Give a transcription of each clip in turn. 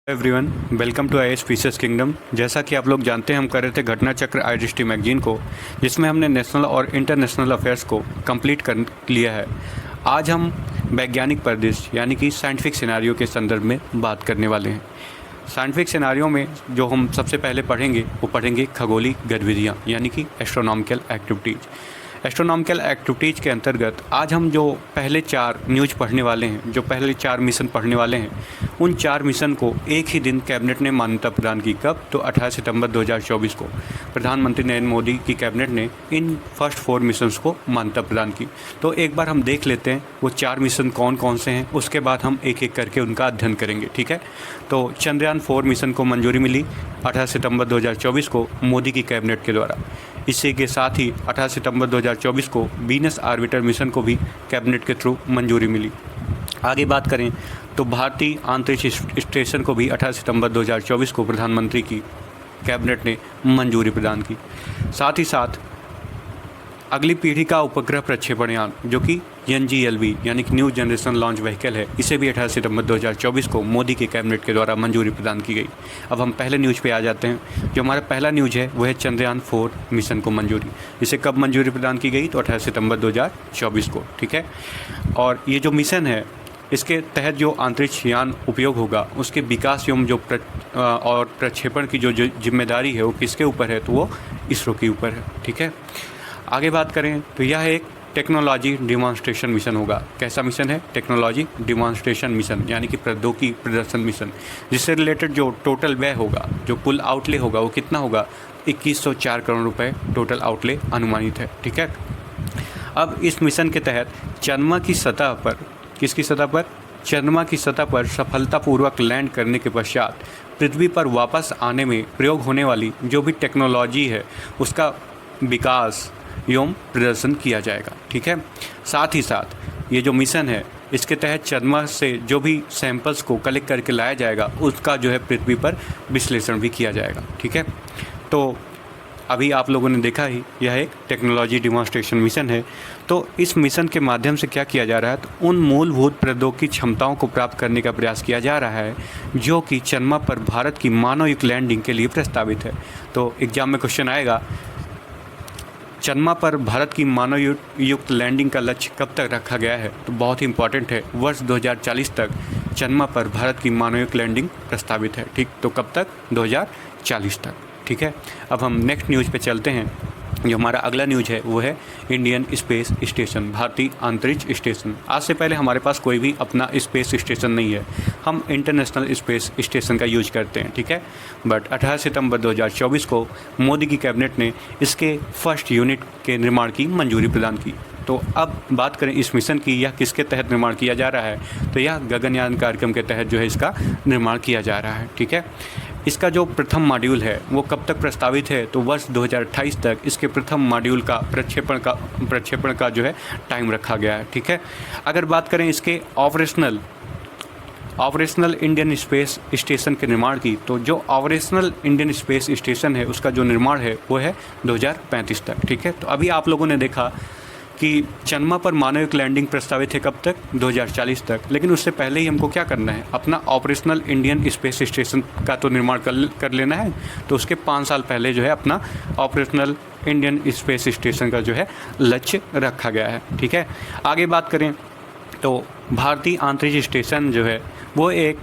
Everyone, welcome to I species kingdom. जैसा कि आप लोग जानते हैं, हम कर रहे थे घटना चक्र आईडीएसटी मैगजीन को, जिसमें हमने नेशनल और इंटरनेशनल अफेयर्स को कंप्लीट कर लिया है। आज हम वैज्ञानिक परिदृश्य यानी कि साइंटिफिक सिनेरियो के संदर्भ में बात करने वाले हैं। साइंटिफिक सिनेरियो में जो हम सबसे पहले पढ़ेंगे वो पढ़ेंगे खगोलीय गतिविधियाँ यानी कि एस्ट्रोनॉमिकल एक्टिविटीज़। एस्ट्रोनॉमिकल एक्टिविटीज़ के अंतर्गत आज हम जो पहले 4 न्यूज़ पढ़ने वाले हैं, जो पहले 4 मिशन पढ़ने वाले हैं, उन 4 मिशन को एक ही दिन कैबिनेट ने मान्यता प्रदान की। कब? तो 18 सितंबर 2024 को प्रधानमंत्री नरेंद्र मोदी की कैबिनेट ने इन फर्स्ट 4 मिशंस को मान्यता प्रदान की। तो एक बार हम देख लेते हैं वो 4 मिशन कौन कौन से हैं, उसके बाद हम एक एक करके उनका अध्ययन करेंगे। ठीक है, तो चंद्रयान 4 मिशन को मंजूरी मिली 18 सितंबर 2024 को मोदी की कैबिनेट के द्वारा। इसी के साथ ही 18 सितंबर 2024 को वीनस ऑर्बिटर मिशन को भी कैबिनेट के थ्रू मंजूरी मिली। आगे बात करें तो भारतीय अंतरिक्ष स्टेशन को भी 18 सितंबर 2024 को प्रधानमंत्री की कैबिनेट ने मंजूरी प्रदान की। साथ ही साथ अगली पीढ़ी का उपग्रह प्रक्षेपण यान जो कि NGLV यानी कि न्यू जनरेशन लॉन्च व्हीकल है, इसे भी 18 सितंबर 2024 को मोदी की कैबिनेट के द्वारा मंजूरी प्रदान की गई। अब हम पहले न्यूज़ पे आ जाते हैं। जो हमारा पहला न्यूज़ है वो है चंद्रयान 4 मिशन को मंजूरी। इसे कब मंजूरी प्रदान की गई? तो 18 सितंबर 2024 को। ठीक है, और ये जो मिशन है इसके तहत जो अंतरिक्ष यान उपयोग होगा उसके विकास एवं जो और प्रक्षेपण की जो जिम्मेदारी है वो किसके ऊपर है? तो वो इसरो के ऊपर है। ठीक है, आगे बात करें तो यह एक टेक्नोलॉजी डिमॉन्स्ट्रेशन मिशन होगा। कैसा मिशन है? टेक्नोलॉजी डिमॉन्स्ट्रेशन मिशन यानी कि प्रौद्योगिकी प्रदर्शन मिशन, जिससे रिलेटेड जो टोटल व्यय होगा, जो कुल आउटले होगा, वो कितना होगा? 2104 करोड़ रुपए टोटल आउटले अनुमानित है। ठीक है, अब इस मिशन के तहत चंद्रमा की सतह पर, किसकी सतह पर? चंद्रमा की सतह पर सफलतापूर्वक लैंड करने के पश्चात पृथ्वी पर वापस आने में प्रयोग होने वाली जो भी टेक्नोलॉजी है उसका विकास एवं प्रदर्शन किया जाएगा। ठीक है, साथ ही साथ ये जो मिशन है इसके तहत चंद्रमा से जो भी सैंपल्स को कलेक्ट करके लाया जाएगा उसका जो है पृथ्वी पर विश्लेषण भी किया जाएगा। ठीक है, तो अभी आप लोगों ने देखा ही यह एक टेक्नोलॉजी डिमॉन्स्ट्रेशन मिशन है। तो इस मिशन के माध्यम से क्या किया जा रहा है? तो उन मूलभूत प्रौद्योगिकी क्षमताओं को प्राप्त करने का प्रयास किया जा रहा है जो कि चंद्रमा पर भारत की मानवयुक्त लैंडिंग के लिए प्रस्तावित है। तो एग्जाम में क्वेश्चन आएगा, चंद्रमा पर भारत की मानवयुक्त लैंडिंग का लक्ष्य कब तक रखा गया है? तो बहुत ही इंपॉर्टेंट है, वर्ष 2040 तक चंद्रमा पर भारत की मानवयुक्त लैंडिंग प्रस्तावित है। ठीक, तो कब तक? 2040 तक। ठीक है, अब हम नेक्स्ट न्यूज़ पे चलते हैं। जो हमारा अगला न्यूज़ है वो है इंडियन स्पेस स्टेशन, भारतीय अंतरिक्ष स्टेशन। आज से पहले हमारे पास कोई भी अपना स्पेस स्टेशन नहीं है, हम इंटरनेशनल स्पेस स्टेशन का यूज करते हैं। ठीक है, बट 18 सितंबर 2024 को मोदी की कैबिनेट ने इसके फर्स्ट यूनिट के निर्माण की मंजूरी प्रदान की। तो अब बात करें इस मिशन की, यह किसके तहत निर्माण किया जा रहा है? तो यह गगनयान कार्यक्रम के तहत जो है इसका निर्माण किया जा रहा है। ठीक है, इसका जो प्रथम मॉड्यूल है वो कब तक प्रस्तावित है? तो वर्ष 2028 तक इसके प्रथम मॉड्यूल का प्रक्षेपण का जो है टाइम रखा गया है। ठीक है, अगर बात करें इसके ऑपरेशनल इंडियन स्पेस स्टेशन के निर्माण की, तो जो ऑपरेशनल इंडियन स्पेस स्टेशन है उसका जो निर्माण है वो है 2035 तक। ठीक है, तो अभी आप लोगों ने देखा कि चंद्रमा पर मानवयुक्त लैंडिंग प्रस्तावित है कब तक? 2040 तक। लेकिन उससे पहले ही हमको क्या करना है? अपना ऑपरेशनल इंडियन स्पेस स्टेशन का तो निर्माण कर लेना है। तो उसके 5 साल पहले जो है अपना ऑपरेशनल इंडियन स्पेस स्टेशन का जो है लक्ष्य रखा गया है। ठीक है, आगे बात करें तो भारतीय अंतरिक्ष स्टेशन जो है वो एक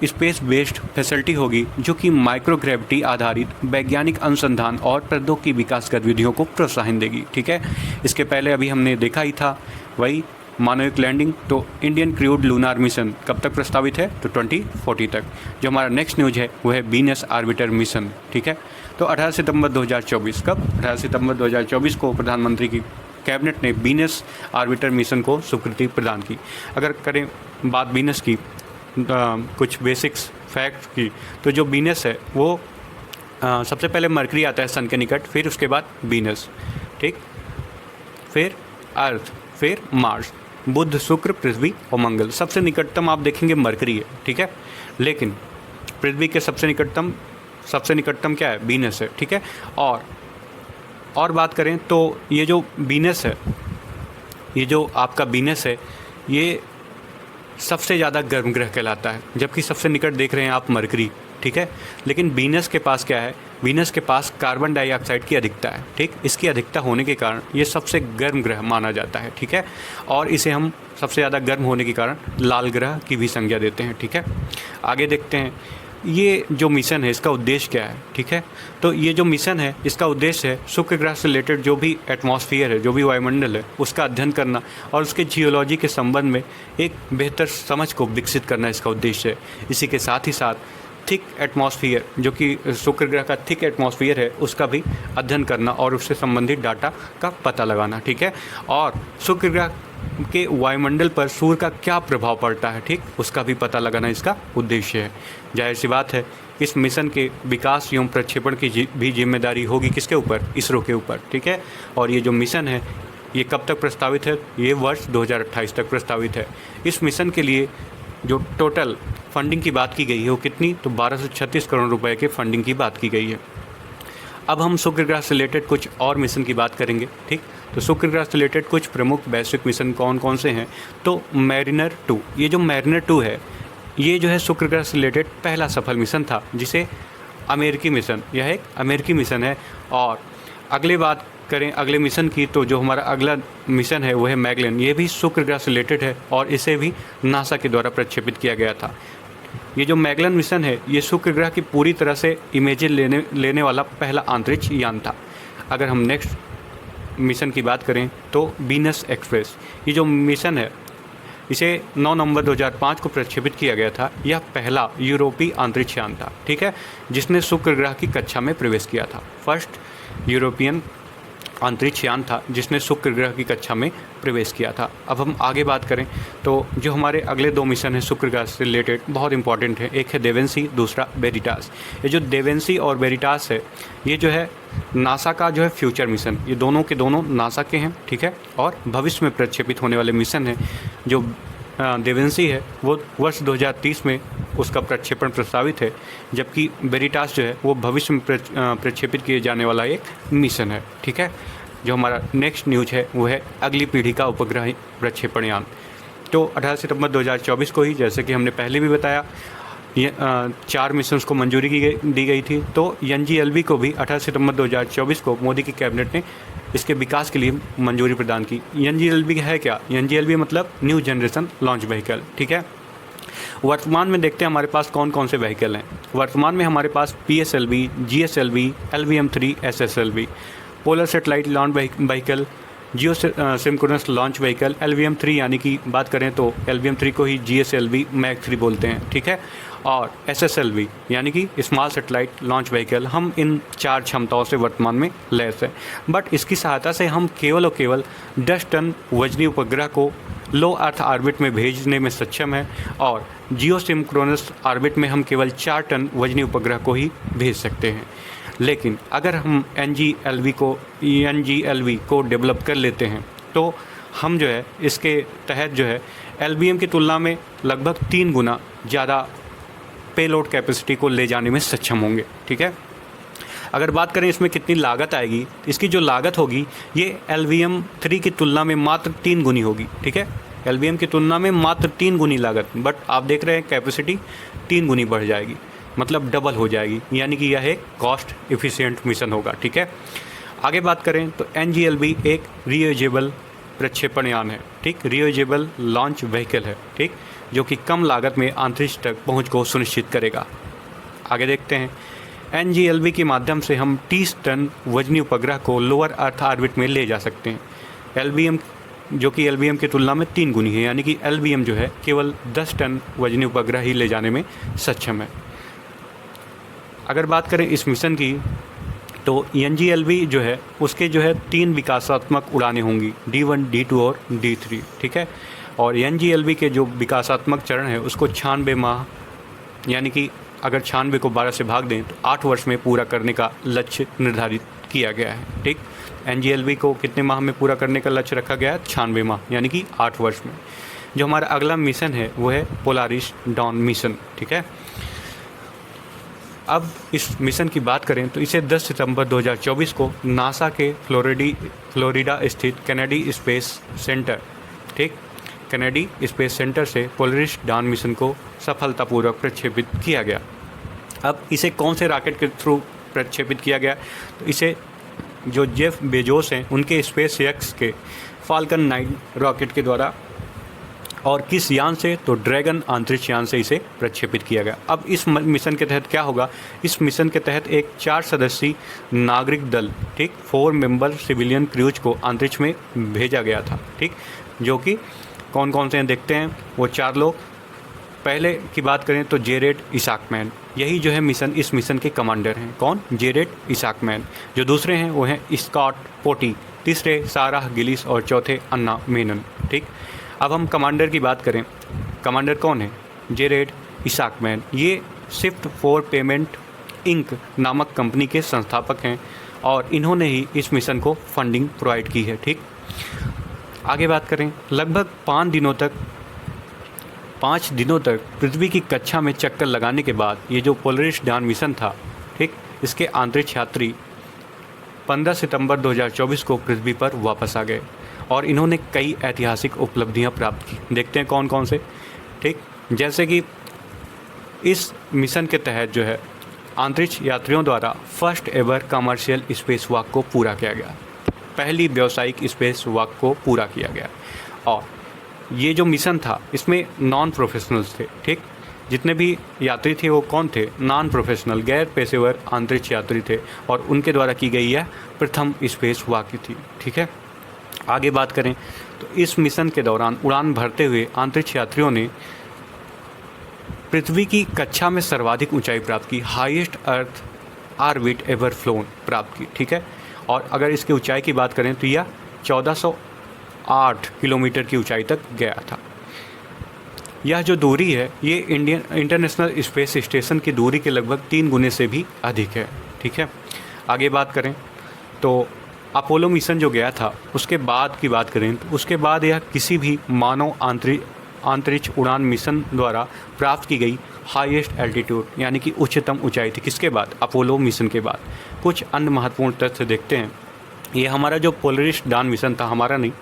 स्पेस बेस्ड फैसिलिटी होगी जो कि माइक्रोग्रेविटी आधारित वैज्ञानिक अनुसंधान और प्रौद्योगिकी विकास गतिविधियों को प्रोत्साहन देगी। ठीक है, इसके पहले अभी हमने देखा ही था वही मानवयुक्त लैंडिंग। तो इंडियन क्रूड लूनार मिशन कब तक प्रस्तावित है? तो 2040 तक। जो हमारा नेक्स्ट न्यूज़ है वो है वीनस ऑर्बिटर मिशन। ठीक है, तो 18 सितंबर 2024 कब? 18 सितंबर 2024 को प्रधानमंत्री की कैबिनेट ने वीनस ऑर्बिटर मिशन को स्वीकृति प्रदान की। अगर करें बात वीनस की कुछ बेसिक्स फैक्ट की, तो जो वीनस है वो सबसे पहले मरकरी आता है सन के निकट, फिर उसके बाद वीनस, ठीक, फिर अर्थ, फिर मार्स, बुध, शुक्र, पृथ्वी और मंगल। सबसे निकटतम आप देखेंगे मरकरी है। ठीक है, लेकिन पृथ्वी के सबसे निकटतम क्या है? वीनस है। ठीक है, और बात करें तो ये जो वीनस है, ये जो आपका वीनस है, ये सबसे ज़्यादा गर्म ग्रह कहलाता है, जबकि सबसे निकट देख रहे हैं आप मरकरी, ठीक है। लेकिन वीनस के पास क्या है, वीनस के पास कार्बन डाइऑक्साइड की अधिकता है, ठीक। इसकी अधिकता होने के कारण ये सबसे गर्म ग्रह माना जाता है, ठीक है। और इसे हम सबसे ज़्यादा गर्म होने के कारण लाल ग्रह की भी संज्ञा देते हैं, ठीक है। आगे देखते हैं ये जो मिशन है इसका उद्देश्य क्या है, ठीक है। तो ये जो मिशन है इसका उद्देश्य है शुक्र ग्रह से रिलेटेड जो भी एटमॉस्फेयर है, जो भी वायुमंडल है, उसका अध्ययन करना और उसके जियोलॉजी के संबंध में एक बेहतर समझ को विकसित करना इसका उद्देश्य है। इसी के साथ ही साथ थिक एटमॉस्फेयर, जो कि शुक्र ग्रह का थिक एटमॉस्फेयर है, उसका भी अध्ययन करना और उससे संबंधित डाटा का पता लगाना, ठीक है। और शुक्र ग्रह के वायुमंडल पर सूर्य का क्या प्रभाव पड़ता है, ठीक, उसका भी पता लगाना इसका उद्देश्य है। जाहिर सी बात है इस मिशन के विकास एवं प्रक्षेपण की भी जिम्मेदारी होगी किसके ऊपर, इसरो के ऊपर, ठीक है। और ये जो मिशन है ये कब तक प्रस्तावित है, ये वर्ष 2028 तक प्रस्तावित है। इस मिशन के लिए जो टोटल फंडिंग की बात की गई है वो कितनी, तो 1236 करोड़ रुपए के फंडिंग की बात की गई है। अब हम शुक्र ग्रह से रिलेटेड कुछ और मिशन की बात करेंगे, ठीक। तो शुक्र ग्रह से रिलेटेड कुछ प्रमुख वैश्विक मिशन कौन कौन से हैं, तो मैरिनर 2, ये जो मैरिनर 2 है ये जो है शुक्र ग्रह से रिलेटेड पहला सफल मिशन था, जिसे अमेरिकी मिशन, यह एक अमेरिकी मिशन है। और अगले बात करें अगले मिशन की, तो जो हमारा अगला मिशन है वो है मैगलेन, ये भी शुक्र ग्रह से रिलेटेड है और इसे भी नासा के द्वारा प्रक्षेपित किया गया था। ये जो मैगलेन मिशन है ये शुक्र ग्रह की पूरी तरह से इमेजें लेने वाला पहला अंतरिक्ष यान था। अगर हम नेक्स्ट मिशन की बात करें तो वीनस एक्सप्रेस, ये जो मिशन है इसे 9 नवंबर 2005 को प्रक्षेपित किया गया था। यह पहला यूरोपीय अंतरिक्ष यान था, ठीक है, जिसने शुक्र ग्रह की कक्षा में प्रवेश किया था। फर्स्ट यूरोपियन अंतरिक्ष यान था जिसने शुक्र ग्रह की कक्षा में प्रवेश किया था। अब हम आगे बात करें तो जो हमारे अगले 2 मिशन हैं शुक्र ग्रह से रिलेटेड बहुत इंपॉर्टेंट है, एक है देवेंसी, दूसरा वेरिटास। ये जो देवेंसी और वेरिटास है ये जो है नासा का जो है फ्यूचर मिशन, ये दोनों के दोनों नासा के हैं, ठीक है, और भविष्य में प्रक्षेपित होने वाले मिशन हैं। जो देवेंसी है वो वर्ष 2030 में उसका प्रक्षेपण प्रस्तावित है, जबकि वेरिटास जो है वो भविष्य में प्रक्षेपित किए जाने वाला एक मिशन है, ठीक है। जो हमारा नेक्स्ट न्यूज है वो है अगली पीढ़ी का उपग्रह प्रक्षेपण यान। तो 18 सितंबर 2024 को ही, जैसे कि हमने पहले भी बताया, ये 4 मिशंस को मंजूरी दी गई थी। तो NGLV को भी 18 सितंबर 2024 को मोदी की कैबिनेट ने इसके विकास के लिए मंजूरी प्रदान की। NGLV है क्या, NGLV मतलब न्यू जनरेशन लॉन्च व्हीकल, ठीक है। वर्तमान में देखते हैं हमारे पास कौन कौन से व्हीकल हैं। वर्तमान में हमारे पास PSLV, GSLV, LVM-3, SSLV, polar satellite launch vehicle, geosynchronous launch vehicle, LVM-3, यानी कि बात करें तो LVM-3 को ही GSLV मैक 3 बोलते हैं, ठीक है। और SSLV यानी कि स्मॉल सेटेलाइट लॉन्च व्हीकल। हम इन 4 क्षमताओं से वर्तमान में लैस हैं, बट इसकी सहायता से हम केवल और केवल 10 टन वजनी उपग्रह को लो अर्थ ऑर्बिट में भेजने में सक्षम है, और जियो सिंक्रोनस ऑर्बिट में हम केवल 4 टन वजनी उपग्रह को ही भेज सकते हैं। लेकिन अगर हम NGLV को डेवलप कर लेते हैं तो हम जो है इसके तहत जो है LVM की तुलना में लगभग 3 गुना ज़्यादा पेलोड कैपेसिटी को ले जाने में सक्षम होंगे, ठीक है। अगर बात करें इसमें कितनी लागत आएगी, इसकी जो लागत होगी ये LVM-3 की तुलना में मात्र 3 गुनी होगी, ठीक है। LVM की तुलना में मात्र 3 गुनी लागत, बट आप देख रहे हैं कैपेसिटी 3 गुनी बढ़ जाएगी, मतलब डबल हो जाएगी, यानी कि यह एक कॉस्ट इफ़िशिएंट मिशन होगा, ठीक है। आगे बात करें तो NGLV एक रीयूजेबल प्रक्षेपण यान है, ठीक, रीयूजेबल लॉन्च व्हीकल है, ठीक, जो कि कम लागत में अंतरिक्ष तक पहुंच को सुनिश्चित करेगा। आगे देखते हैं NGLV के माध्यम से हम 30 टन वजनी उपग्रह को लोअर अर्थ ऑर्बिट में ले जा सकते हैं। LVM जो कि LVM की तुलना में 3 गुनी है, यानी कि LVM जो है केवल 10 टन वजनी उपग्रह ही ले जाने में सक्षम है। अगर बात करें इस मिशन की तो NGLV जो है उसके जो है 3 विकासात्मक उड़ानें होंगी, D1, D2 और D3, ठीक है। और NGLV के जो विकासात्मक चरण है उसको 96 माह, यानी कि अगर 96 को 12 से भाग दें तो 8 वर्ष में पूरा करने का लक्ष्य निर्धारित किया गया है, ठीक। NGLV को कितने माह में पूरा करने का लक्ष्य रखा गया है, 96 माह, यानी कि 8 वर्ष में। जो हमारा अगला मिशन है वो है पोलारिस डॉन मिशन, ठीक है। अब इस मिशन की बात करें तो इसे 10 सितंबर 2024 को नासा के फ्लोरिडा स्थित कैनेडी स्पेस सेंटर, ठीक, कैनेडी स्पेस सेंटर से पोलरिस डाउन मिशन को सफलतापूर्वक प्रक्षेपित किया गया। अब इसे कौन से रॉकेट के थ्रू प्रक्षेपित किया गया? तो इसे जो जेफ बेजोस हैं उनके स्पेस एक्स के फाल्कन 9 रॉकेट के द्वारा, और किस यान से? तो ड्रैगन अंतरिक्ष यान से इसे प्रक्षेपित किया गया। अब इस मिशन के तहत क्या होगा? इस मिशन के तहत एक 4 सदस्यीय नागरिक दल, ठीक, 4 मेंबर सिविलियन क्रूज को अंतरिक्ष में भेजा गया था, ठीक, जो कि कौन कौन से हैं देखते हैं। वो 4 लोग, पहले की बात करें तो जेरेड इसाकमैन, यही जो है मिशन, इस मिशन के कमांडर हैं। कौन? जेरेड इसाकमैन। जो दूसरे हैं वो हैं स्कॉट पोटी, तीसरे साराह गिलिस और चौथे अन्ना मेनन, ठीक। अब हम कमांडर की बात करें, कमांडर कौन है? जेरेड इसाकमैन। ये शिफ्ट फॉर पेमेंट इंक नामक कंपनी के संस्थापक हैं और इन्होंने ही इस मिशन को फंडिंग प्रोवाइड की है, ठीक। आगे बात करें, लगभग 5 दिनों तक पृथ्वी की कक्षा में चक्कर लगाने के बाद ये जो पोलरिस डाउन मिशन था, ठीक, इसके अंतरिक्ष यात्री 15 सितंबर 2024 को पृथ्वी पर वापस आ गए और इन्होंने कई ऐतिहासिक उपलब्धियां प्राप्त की। देखते हैं कौन कौन से, ठीक। जैसे कि इस मिशन के तहत जो है अंतरिक्ष यात्रियों द्वारा first ever commercial space walk को पूरा किया गया, पहली व्यावसायिक स्पेस वॉक को पूरा किया गया। और ये जो मिशन था इसमें नॉन प्रोफेशनल्स थे, ठीक, जितने भी यात्री थे वो कौन थे? नॉन प्रोफेशनल, गैर पेशेवर अंतरिक्ष यात्री थे और उनके द्वारा की गई यह प्रथम स्पेस वॉक थी, ठीक है। आगे बात करें तो इस मिशन के दौरान उड़ान भरते हुए अंतरिक्ष यात्रियों ने पृथ्वी की कक्षा में सर्वाधिक ऊंचाई प्राप्त की, highest earth orbit ever phloem प्राप्त की, ठीक है। और अगर इसकी ऊंचाई की बात करें तो यह 1408 किलोमीटर की ऊंचाई तक गया था। यह जो दूरी है ये इंटरनेशनल स्पेस स्टेशन की दूरी के लगभग 3 गुने से भी अधिक है, ठीक है। आगे बात करें तो अपोलो मिशन जो गया था उसके बाद की बात करें तो उसके बाद यह किसी भी मानव अंतरिक्ष उड़ान मिशन द्वारा प्राप्त की गई हाईएस्ट एल्टीट्यूड यानी कि उच्चतम ऊंचाई थी। किसके बाद? अपोलो मिशन के बाद। कुछ अन्य महत्वपूर्ण तथ्य देखते हैं। ये हमारा जो पोलरिस डाउन मिशन था, हमारा नहीं,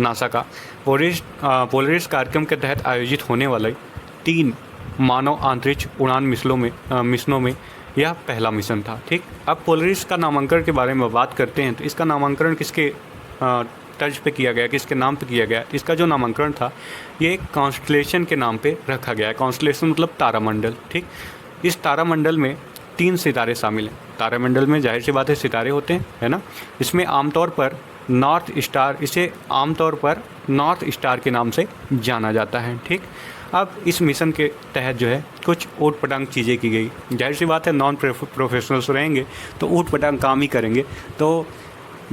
नासा का, पोलरिस कार्यक्रम के तहत आयोजित होने वाले 3 मानव अंतरिक्ष उड़ान मिशनों में यह पहला मिशन था, ठीक। अब पोलरिस का नामांकन के बारे में बात करते हैं तो इसका नामांकन किसके तर्ज पे किया गया, किसके नाम पे किया गया? इसका जो नामांकन था ये एक कॉन्स्टलेशन के नाम पे रखा गया है। कॉन्स्टलेशन मतलब तारामंडल, ठीक। इस तारामंडल में 3 सितारे शामिल हैं। तारामंडल में जाहिर सी बात है सितारे होते हैं, है ना। इसमें आमतौर पर नॉर्थ स्टार, इसे आमतौर पर नॉर्थ स्टार के नाम से जाना जाता है, ठीक। अब इस मिशन के तहत जो है कुछ ऊट पटांग चीज़ें की गई। जाहिर सी बात है नॉन प्रोफेशनल्स रहेंगे तो ऊट पटांग काम ही करेंगे। तो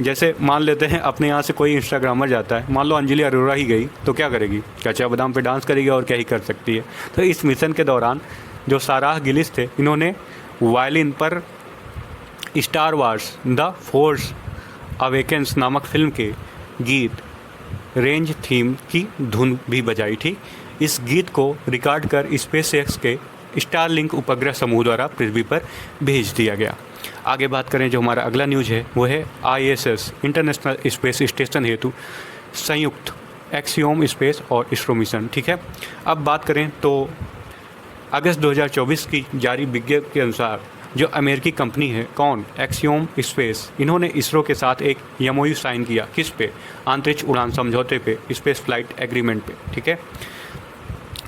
जैसे मान लेते हैं अपने यहाँ से कोई इंस्टाग्रामर जाता है, मान लो अंजलि अरोरा ही गई तो क्या करेगी? कच्चा बादाम पे डांस करेगी और क्या ही कर सकती है। तो इस मिशन के दौरान जो साराह गिलिस थे इन्होंने वायलिन पर star wars the force awakens नामक फिल्म के गीत रेंज थीम की धुन भी बजाई थी। इस गीत को रिकॉर्ड कर स्पेस एक्स के स्टारलिंक उपग्रह समूह द्वारा पृथ्वी पर भेज दिया गया। आगे बात करें जो हमारा अगला न्यूज़ है वो है ISS इंटरनेशनल स्पेस स्टेशन हेतु संयुक्त एक्सियोम स्पेस और इसरो मिशन, ठीक है। अब बात करें तो अगस्त 2024 की जारी विज्ञप्ति के अनुसार जो अमेरिकी कंपनी है, कौन? एक्सियोम स्पेस, इन्होंने इसरो के साथ एक MOU साइन किया। किस पे? अंतरिक्ष उड़ान समझौते पे, स्पेस फ्लाइट एग्रीमेंट पे, ठीक है।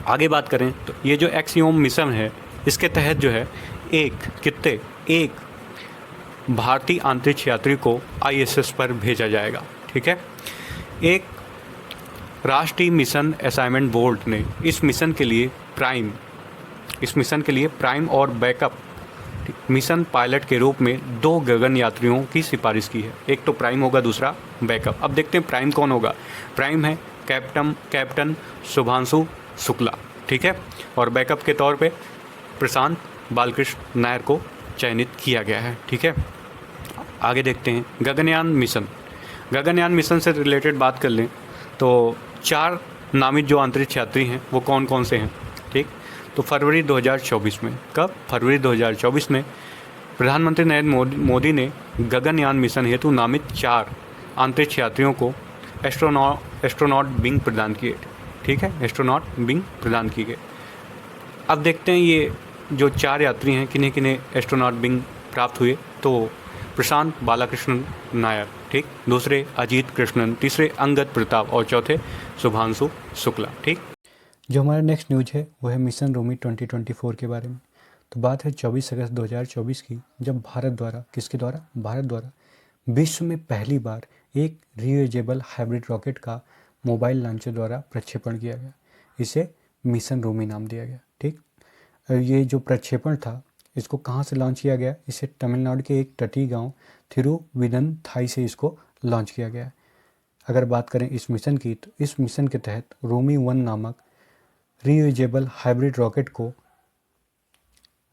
आगे बात करें तो ये जो एक्सियोम मिशन है इसके तहत जो है एक भारतीय अंतरिक्ष यात्री को ISS पर भेजा जाएगा, ठीक है। एक राष्ट्रीय मिशन असाइनमेंट बोर्ड ने इस मिशन के लिए प्राइम और बैकअप मिशन पायलट के रूप में 2 गगन यात्रियों की सिफारिश की है। एक तो प्राइम होगा, दूसरा बैकअप। अब देखते हैं प्राइम कौन होगा। प्राइम है कैप्टन शुभांशु शुक्ला, ठीक है। और बैकअप के तौर पे प्रशांत बालकृष्ण नायर को चयनित किया गया है, ठीक है। आगे देखते हैं गगनयान मिशन से रिलेटेड बात कर लें तो 4 नामित जो अंतरिक्ष यात्री हैं वो कौन कौन से हैं, ठीक। तो फरवरी 2024 में, कब? फरवरी 2024 में प्रधानमंत्री नरेंद्र मोदी ने गगनयान मिशन हेतु नामित 4 अंतरिक्ष यात्रियों को एस्ट्रोनॉट विंग प्रदान किए। ठीक है, एस्ट्रोनॉट विंग प्रदान की गए। अब देखते हैं ये जो 4 यात्री हैं किन्हें किन्हें एस्ट्रोनॉट विंग प्राप्त हुए। तो प्रशांत बालाकृष्णन नायर, ठीक, दूसरे अजीत कृष्णन, तीसरे अंगद प्रताप और चौथे शुभांशु शुक्ला। ठीक, जो हमारा नेक्स्ट न्यूज है वो है मिशन रोमी 2024 के बारे में। तो बात है 24 अगस्त 2024 की, जब भारत द्वारा विश्व में पहली बार एक रीयूजेबल हाइब्रिड रॉकेट का मोबाइल लॉन्चर द्वारा प्रक्षेपण किया गया। इसे मिशन रोमी नाम दिया गया। ठीक, ये जो प्रक्षेपण था इसको कहाँ से लॉन्च किया गया? इसे तमिलनाडु के एक तटीय गांव थिरुविदनथाई से इसको लॉन्च किया गया। अगर बात करें इस मिशन की, तो इस मिशन के तहत रोमी 1 नामक रीयूजेबल हाइब्रिड रॉकेट को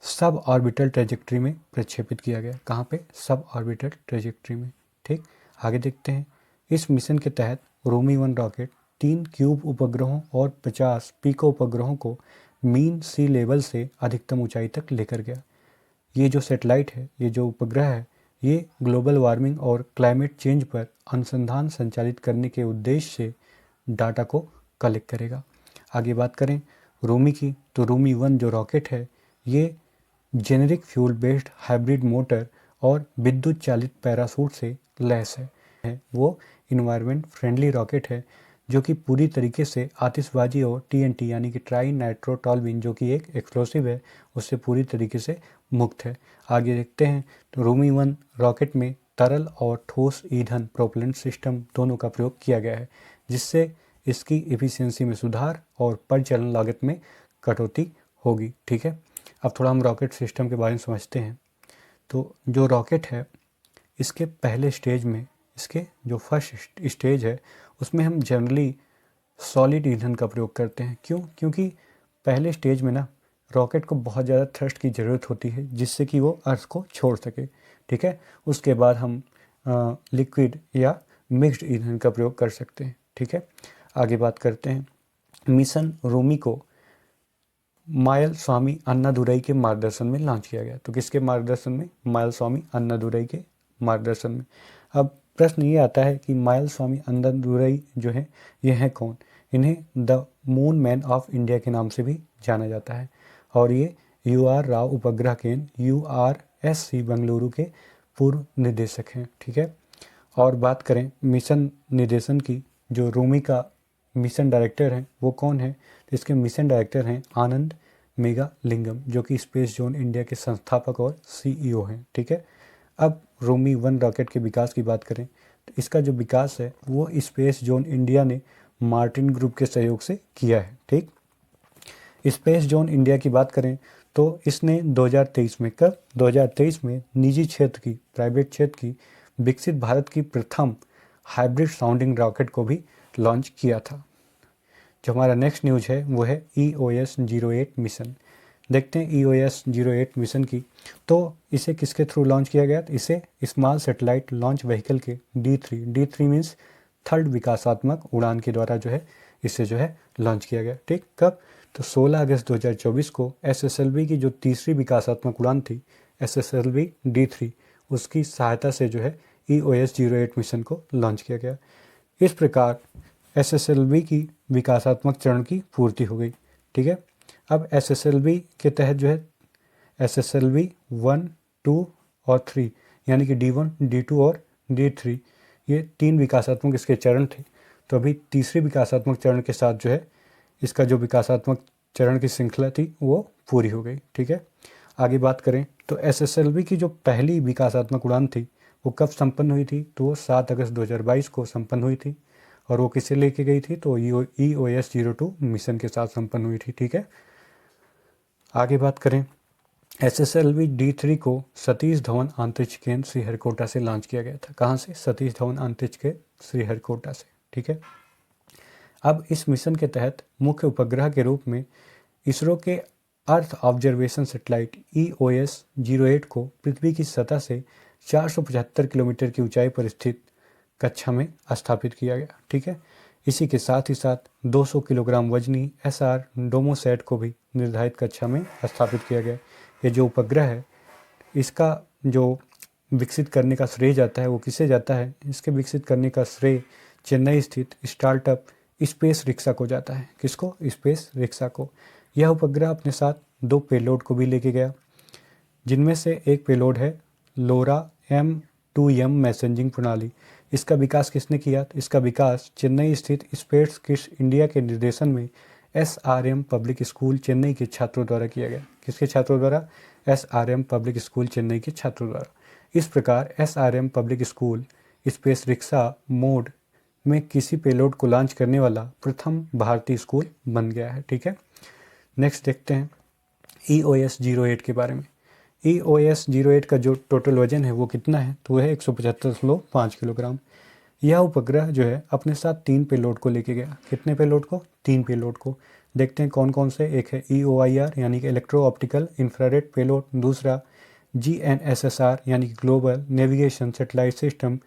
सब ऑर्बिटल ट्रेजेक्ट्री में प्रक्षेपित किया गया। कहाँ पे? सब ऑर्बिटल ट्रेजेक्ट्री में। ठीक, आगे देखते हैं। इस मिशन के तहत रोमी 1 रॉकेट 3 क्यूब उपग्रहों और 50 पीको उपग्रहों को मीन सी लेवल से अधिकतम ऊंचाई तक लेकर गया। ये जो सैटेलाइट है, ये जो उपग्रह है, ये ग्लोबल वार्मिंग और क्लाइमेट चेंज पर अनुसंधान संचालित करने के उद्देश्य से डाटा को कलेक्ट करेगा। आगे बात करें रोमी की, तो रोमी 1 जो रॉकेट है ये generic fuel based hybrid motor और विद्युत चालित पैराशूट से लैस है। वो इन्वायरमेंट फ्रेंडली रॉकेट है जो कि पूरी तरीके से आतिशबाजी और टीएनटी यानी कि ट्राई नाइट्रोटॉल्विन जो कि एक एक्सप्लोसिव है उससे पूरी तरीके से मुक्त है। आगे देखते हैं तो रोमी 1 रॉकेट में तरल और ठोस ईंधन प्रोपेलेंट सिस्टम दोनों का प्रयोग किया गया है, जिससे इसकी एफिशिएंसी में सुधार और परिचालन लागत में कटौती होगी। ठीक है, अब थोड़ा हम रॉकेट सिस्टम के बारे में समझते हैं। तो जो रॉकेट है इसके पहले स्टेज में, इसके जो फर्स्ट स्टेज है उसमें हम जनरली सॉलिड ईंधन का प्रयोग करते हैं। क्यों? क्योंकि पहले स्टेज में ना रॉकेट को बहुत ज़्यादा थ्रस्ट की ज़रूरत होती है जिससे कि वो अर्थ को छोड़ सके। ठीक है, उसके बाद हम लिक्विड या मिक्स्ड ईंधन का प्रयोग कर सकते हैं। ठीक है, आगे बात करते हैं। मिशन रोमी को मायल स्वामी अन्नादुरई के मार्गदर्शन में लॉन्च किया गया। तो किसके मार्गदर्शन में? मायल स्वामी अन्नादुरई के मार्गदर्शन में। अब प्रश्न ये आता है कि मायल स्वामी अन्नादुरई जो है ये हैं कौन? इन्हें the moon man of India के नाम से भी जाना जाता है और ये UR राव उपग्रह केंद्र URSC बेंगलुरु के पूर्व निदेशक हैं। ठीक है, और बात करें मिशन निर्देशन की, जो रोमी का मिशन डायरेक्टर हैं वो कौन है? तो इसके मिशन डायरेक्टर हैं आनंद मेघालिंगम जो कि स्पेस जोन इंडिया के संस्थापक और CEO हैं। ठीक है, अब रोमी 1 रॉकेट के विकास की बात करें तो इसका जो विकास है वो स्पेस जोन इंडिया ने मार्टिन ग्रुप के सहयोग से किया है। ठीक, स्पेस जोन इंडिया की बात करें तो इसने 2023 में, कब? 2023 में निजी क्षेत्र की, प्राइवेट क्षेत्र की विकसित भारत की प्रथम हाइब्रिड साउंडिंग रॉकेट को भी लॉन्च किया था। जो हमारा नेक्स्ट न्यूज है वो है EOS-08 मिशन। देखते हैं EOS-08 मिशन की। तो इसे किसके थ्रू लॉन्च किया गया? इसे स्मॉल सैटेलाइट लॉन्च व्हीकल के D3 मीन्स थर्ड विकासात्मक उड़ान के द्वारा जो है इसे जो है लॉन्च किया गया। ठीक, कब? तो 16 अगस्त 2024 को SSLV की जो तीसरी विकासात्मक उड़ान थी SSLV D3 उसकी सहायता से जो है EOS-08 मिशन को लॉन्च किया गया। इस प्रकार SSLV की विकासात्मक चरण की पूर्ति हो गई। ठीक है, अब SSLV के तहत जो है SSLV 1, 2 और 3 यानी कि D1, D2 और D3 ये 3 विकासात्मक इसके चरण थे। तो अभी तीसरी विकासात्मक चरण के साथ जो है इसका जो विकासात्मक चरण की श्रृंखला थी वो पूरी हो गई। ठीक है, आगे बात करें तो SSLV की जो पहली विकासात्मक उड़ान थी वो कब संपन्न हुई थी? तो 7 अगस्त 2022 को संपन्न हुई थी और वो किसे लेके गई थी? तो EOS-02 मिशन के साथ संपन्न हुई थी। ठीक है, आगे बात करें SSLV D3 को सतीश धवन अंतरिक्ष केंद्र श्रीहरिकोटा से लॉन्च किया गया था। कहाँ से? सतीश धवन अंतरिक्ष केंद्र श्रीहरिकोटा से। ठीक है, अब इस मिशन के तहत मुख्य उपग्रह के रूप में इसरो के अर्थ ऑब्जर्वेशन सैटेलाइट EOS-08 को पृथ्वी की सतह से 475 किलोमीटर की ऊंचाई पर स्थित कक्षा में स्थापित किया गया। ठीक है, इसी के साथ ही साथ 200 किलोग्राम वजनी SR डोमोसैट को भी निर्धारित कक्षा में स्थापित किया गया। ये जो उपग्रह है इसका जो विकसित करने का श्रेय जाता है वो किसे जाता है? इसके विकसित करने का श्रेय चेन्नई स्थित स्टार्टअप स्पेस रिक्शा को जाता है। किसको? स्पेस रिक्शा को। यह उपग्रह अपने साथ 2 पेलोड को भी लेके गया, जिनमें से एक पेलोड है लोरा M2M मैसेजिंग प्रणाली। इसका विकास किसने किया? इसका विकास चेन्नई स्थित स्पेस किड्स इंडिया के निर्देशन में SRM पब्लिक स्कूल चेन्नई के छात्रों द्वारा किया गया। किसके छात्रों द्वारा? SRM पब्लिक स्कूल चेन्नई के छात्रों द्वारा। इस प्रकार SRM public school space rickshaw mode में किसी पेलोड को लॉन्च करने वाला प्रथम भारतीय स्कूल बन गया है। ठीक है, नेक्स्ट देखते हैं EOS-08 के बारे में। EOS-08 का जो टोटल वजन है वो कितना है? तो वह है 175.5 किलोग्राम। यह उपग्रह जो है अपने साथ 3 पेलोड को लेके गया। कितने पेलोड को? 3 पेलोड को। देखते हैं कौन कौन से। एक है EOIR यानी कि इलेक्ट्रो ऑप्टिकल इंफ्रारेड पेलोड, दूसरा GNSSR यानी कि global navigation satellite system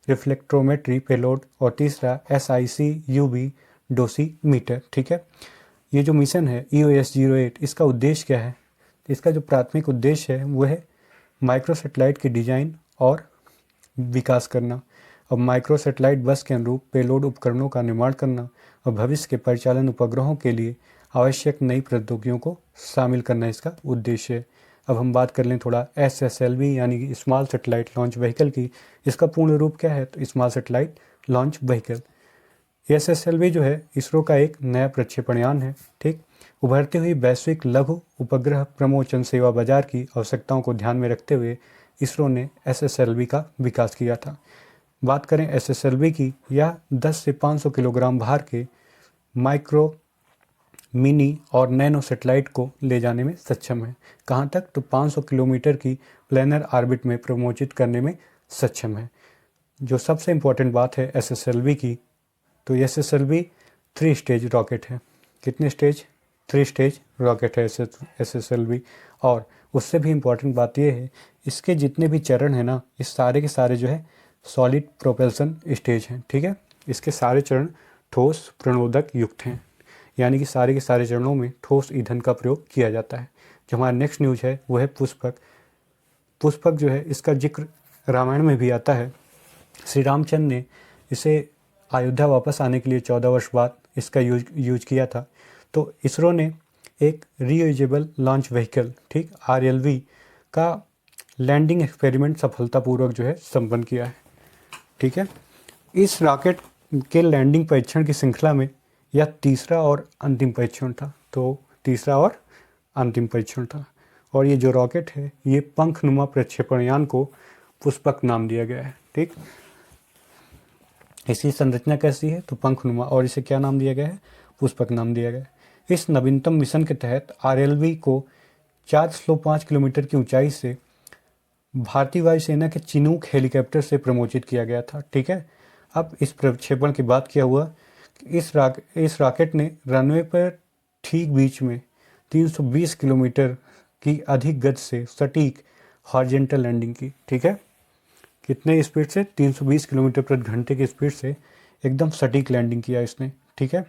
reflectometry payload, और तीसरा SIC-UV डोसीमीटर। ठीक है, ये जो मिशन है EOS-08, इसका उद्देश्य क्या है? इसका जो प्राथमिक उद्देश्य है वो है माइक्रो सैटेलाइट की डिजाइन और विकास करना, और माइक्रो सैटेलाइट बस के अनुरूप पेलोड उपकरणों का निर्माण करना, और भविष्य के परिचालन उपग्रहों के लिए आवश्यक नई प्रौद्योगिकियों को शामिल करना इसका उद्देश्य है। अब हम बात कर लें थोड़ा SSLV यानी कि स्मॉल सैटेलाइट लॉन्च व्हीकल की। इसका पूर्ण रूप क्या है? तो small satellite launch vehicle. SSLV जो है इसरो का एक नया प्रक्षेपण यान है। ठीक, उभरती हुई वैश्विक लघु उपग्रह प्रमोचन सेवा बाजार की आवश्यकताओं को ध्यान में रखते हुए इसरो ने SSLV का विकास किया था। बात करें SSLV की, यह 10 से 500 किलोग्राम भार के माइक्रो, मिनी और नैनो सैटेलाइट को ले जाने में सक्षम है। कहाँ तक? तो 500 किलोमीटर की प्लेनर ऑर्बिट में प्रमोचित करने में सक्षम है। जो सबसे इम्पोर्टेंट बात है SSLV की, तो SSLV 3 स्टेज रॉकेट है। कितने स्टेज? 3 स्टेज रॉकेट है SSLV। और उससे भी इम्पोर्टेंट बात यह है, इसके जितने भी चरण हैं ना, इस सारे के सारे जो है सॉलिड प्रोपल्सन स्टेज हैं। ठीक है, इसके सारे चरण ठोस प्रणोदक युक्त हैं, यानी कि सारे के सारे चरणों में ठोस ईंधन का प्रयोग किया जाता है। जो हमारा नेक्स्ट न्यूज है वो है पुष्पक। पुष्पक जो है इसका जिक्र रामायण में भी आता है। श्री रामचंद्र ने इसे अयोध्या वापस आने के लिए 14 वर्ष बाद इसका यूज किया था। तो इसरो ने एक रीयूजेबल लॉन्च व्हीकल, ठीक, RLV का लैंडिंग एक्सपेरिमेंट सफलतापूर्वक जो है संपन्न किया है। ठीक है, इस रॉकेट के लैंडिंग परीक्षण की श्रृंखला में यह तीसरा और अंतिम परीक्षण था। तो तीसरा और अंतिम परीक्षण था। और ये जो रॉकेट है ये पंखनुमा प्रक्षेपण यान को पुष्पक नाम दिया गया है। ठीक, इसकी संरचना कैसी है? तो पंखनुमा, और इसे क्या नाम दिया गया है? पुष्पक नाम दिया गया है। इस नवीनतम मिशन के तहत RLV को 405 किलोमीटर की ऊंचाई से भारतीय वायुसेना के चिनूक हेलीकॉप्टर से प्रमोचित किया गया था। ठीक है, अब इस प्रक्षेपण के बाद क्या हुआ? इस रॉकेट ने रनवे पर ठीक बीच में 320 किलोमीटर की अधिक गति से सटीक हॉरिजॉन्टल लैंडिंग की। ठीक है, कितने स्पीड से? 320 किलोमीटर प्रति घंटे की स्पीड से एकदम सटीक लैंडिंग किया इसने। ठीक है,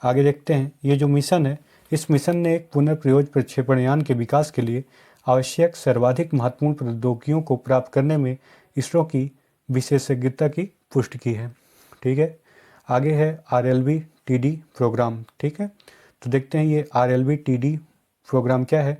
आगे देखते हैं। ये जो मिशन है, इस मिशन ने एक पुनर्प्रयोग प्रक्षेपण यान के विकास के लिए आवश्यक सर्वाधिक महत्वपूर्ण प्रौद्योगिकियों को प्राप्त करने में इसरो की विशेषज्ञता की पुष्टि की है। ठीक है, आगे है RLV-TD प्रोग्राम। ठीक है, तो देखते हैं ये RLV-TD प्रोग्राम क्या है।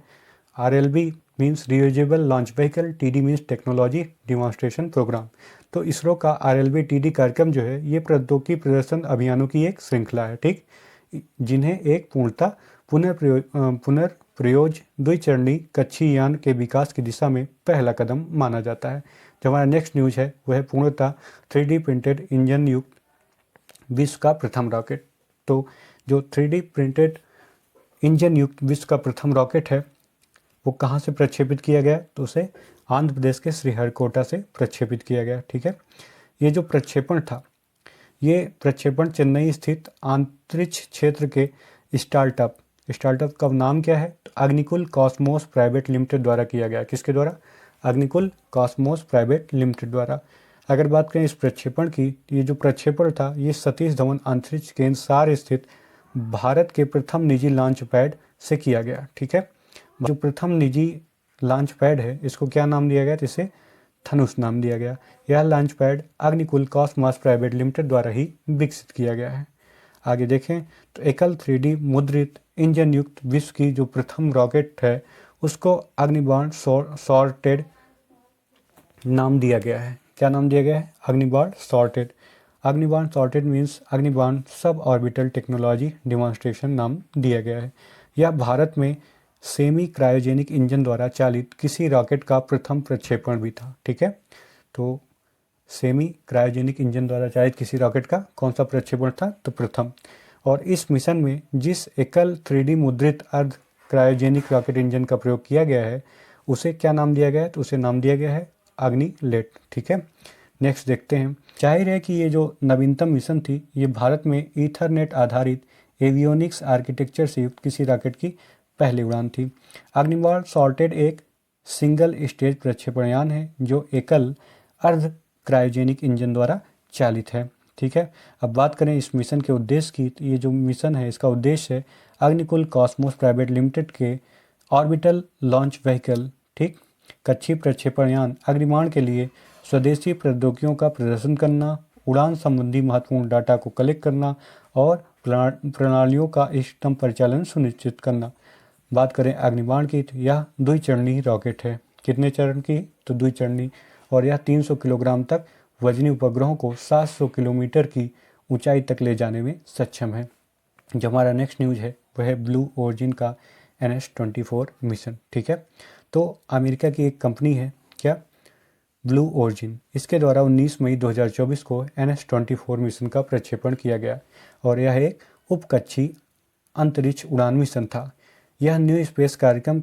RLV means reusable launch vehicle, TD means technology demonstration programme. तो इसरो का RLV-TD कार्यक्रम जो है ये प्रौद्योगिकी प्रदर्शन अभियानों की एक श्रृंखला है। ठीक, जिन्हें एक पूर्णतः पुनर्प्रयोज द्विचरणीय कक्षीय यान के विकास की दिशा में पहला कदम माना जाता है। जो हमारा नेक्स्ट न्यूज है वह है पूर्णतः 3D प्रिंटेड इंजन युक्त विश्व का प्रथम रॉकेट। तो जो 3D प्रिंटेड इंजन युक्त विश्व का प्रथम रॉकेट है वो कहाँ से प्रक्षेपित किया गया? तो उसे आंध्र प्रदेश के श्रीहरिकोटा से प्रक्षेपित किया गया। ठीक है, ये जो प्रक्षेपण था ये प्रक्षेपण चेन्नई स्थित अंतरिक्ष क्षेत्र के स्टार्टअप का नाम क्या है? तो अग्निकुल कॉस्मोस प्राइवेट लिमिटेड द्वारा किया गया। किसके द्वारा? अग्निकुल कॉस्मोस प्राइवेट लिमिटेड द्वारा। अगर बात करें इस प्रक्षेपण की, ये जो प्रक्षेपण था ये सतीश धवन अंतरिक्ष केंद्र सार स्थित भारत के प्रथम निजी लॉन्च पैड से किया गया। ठीक है, जो प्रथम निजी लॉन्च पैड है इसको क्या नाम दिया गया? इसे धनुष नाम दिया गया। यह launch pad Agnikul Cosmos private limited द्वारा ही विकसित किया गया है। आगे देखें तो एकल 3D मुद्रित इंजन युक्त विश्व की जो प्रथम रॉकेट है उसको अग्निबाण सॉर्टेड नाम दिया गया है। क्या नाम दिया गया है? Agnibaan sorted. Agnibaan sorted means Agnibaan sub orbital technology demonstration नाम दिया गया है। यह भारत में सेमी क्रायोजेनिक इंजन द्वारा चालित किसी रॉकेट का प्रथम प्रक्षेपण भी था। ठीक है, तो सेमी क्रायोजेनिक इंजन द्वारा चालित किसी रॉकेट का कौन सा प्रक्षेपण था? तो प्रथम। और इस मिशन में जिस एकल 3D मुद्रित अर्ध क्रायोजेनिक रॉकेट इंजन का प्रयोग किया गया है उसे क्या नाम दिया गया है? तो उसे नाम दिया गया है अग्निलेट। ठीक है, नेक्स्ट देखते हैं। जाहिर है कि ये जो नवीनतम मिशन थी ये भारत में ईथरनेट आधारित एवियोनिक्स आर्किटेक्चर से युक्त किसी रॉकेट की पहली उड़ान थी। अग्निबाण सॉर्टेड एक सिंगल स्टेज प्रक्षेपण है जो एकल अर्ध क्रायोजेनिक इंजन द्वारा चालित है। ठीक है, अब बात करें इस मिशन के उद्देश्य की, तो ये जो मिशन है इसका उद्देश्य है अग्निकुल कॉस्मोस प्राइवेट लिमिटेड के ऑर्बिटल लॉन्च व्हीकल, ठीक, कक्षीय प्रक्षेपण यान अग्निबाण के लिए स्वदेशी प्रौद्योगिकियों का प्रदर्शन करना, उड़ान संबंधी महत्वपूर्ण डाटा को कलेक्ट करना और प्रणालियों का इष्टतम परिचालन सुनिश्चित करना। बात करें अग्निबाण की तो यह द्विचरणीय रॉकेट है। कितने चरण की? तो द्विचरणीय। और यह 300 किलोग्राम तक वजनी उपग्रहों को 700 किलोमीटर की ऊंचाई तक ले जाने में सक्षम है। जो हमारा नेक्स्ट न्यूज़ है वह है ब्लू ओरिजिन का NS-24 मिशन। ठीक है, तो अमेरिका की एक कंपनी है क्या? Blue origin. इसके द्वारा 19 मई 2024 को NS-24 मिशन का प्रक्षेपण किया गया और यह एक उपकक्षीय अंतरिक्ष उड़ान मिशन था। यह न्यू स्पेस कार्यक्रम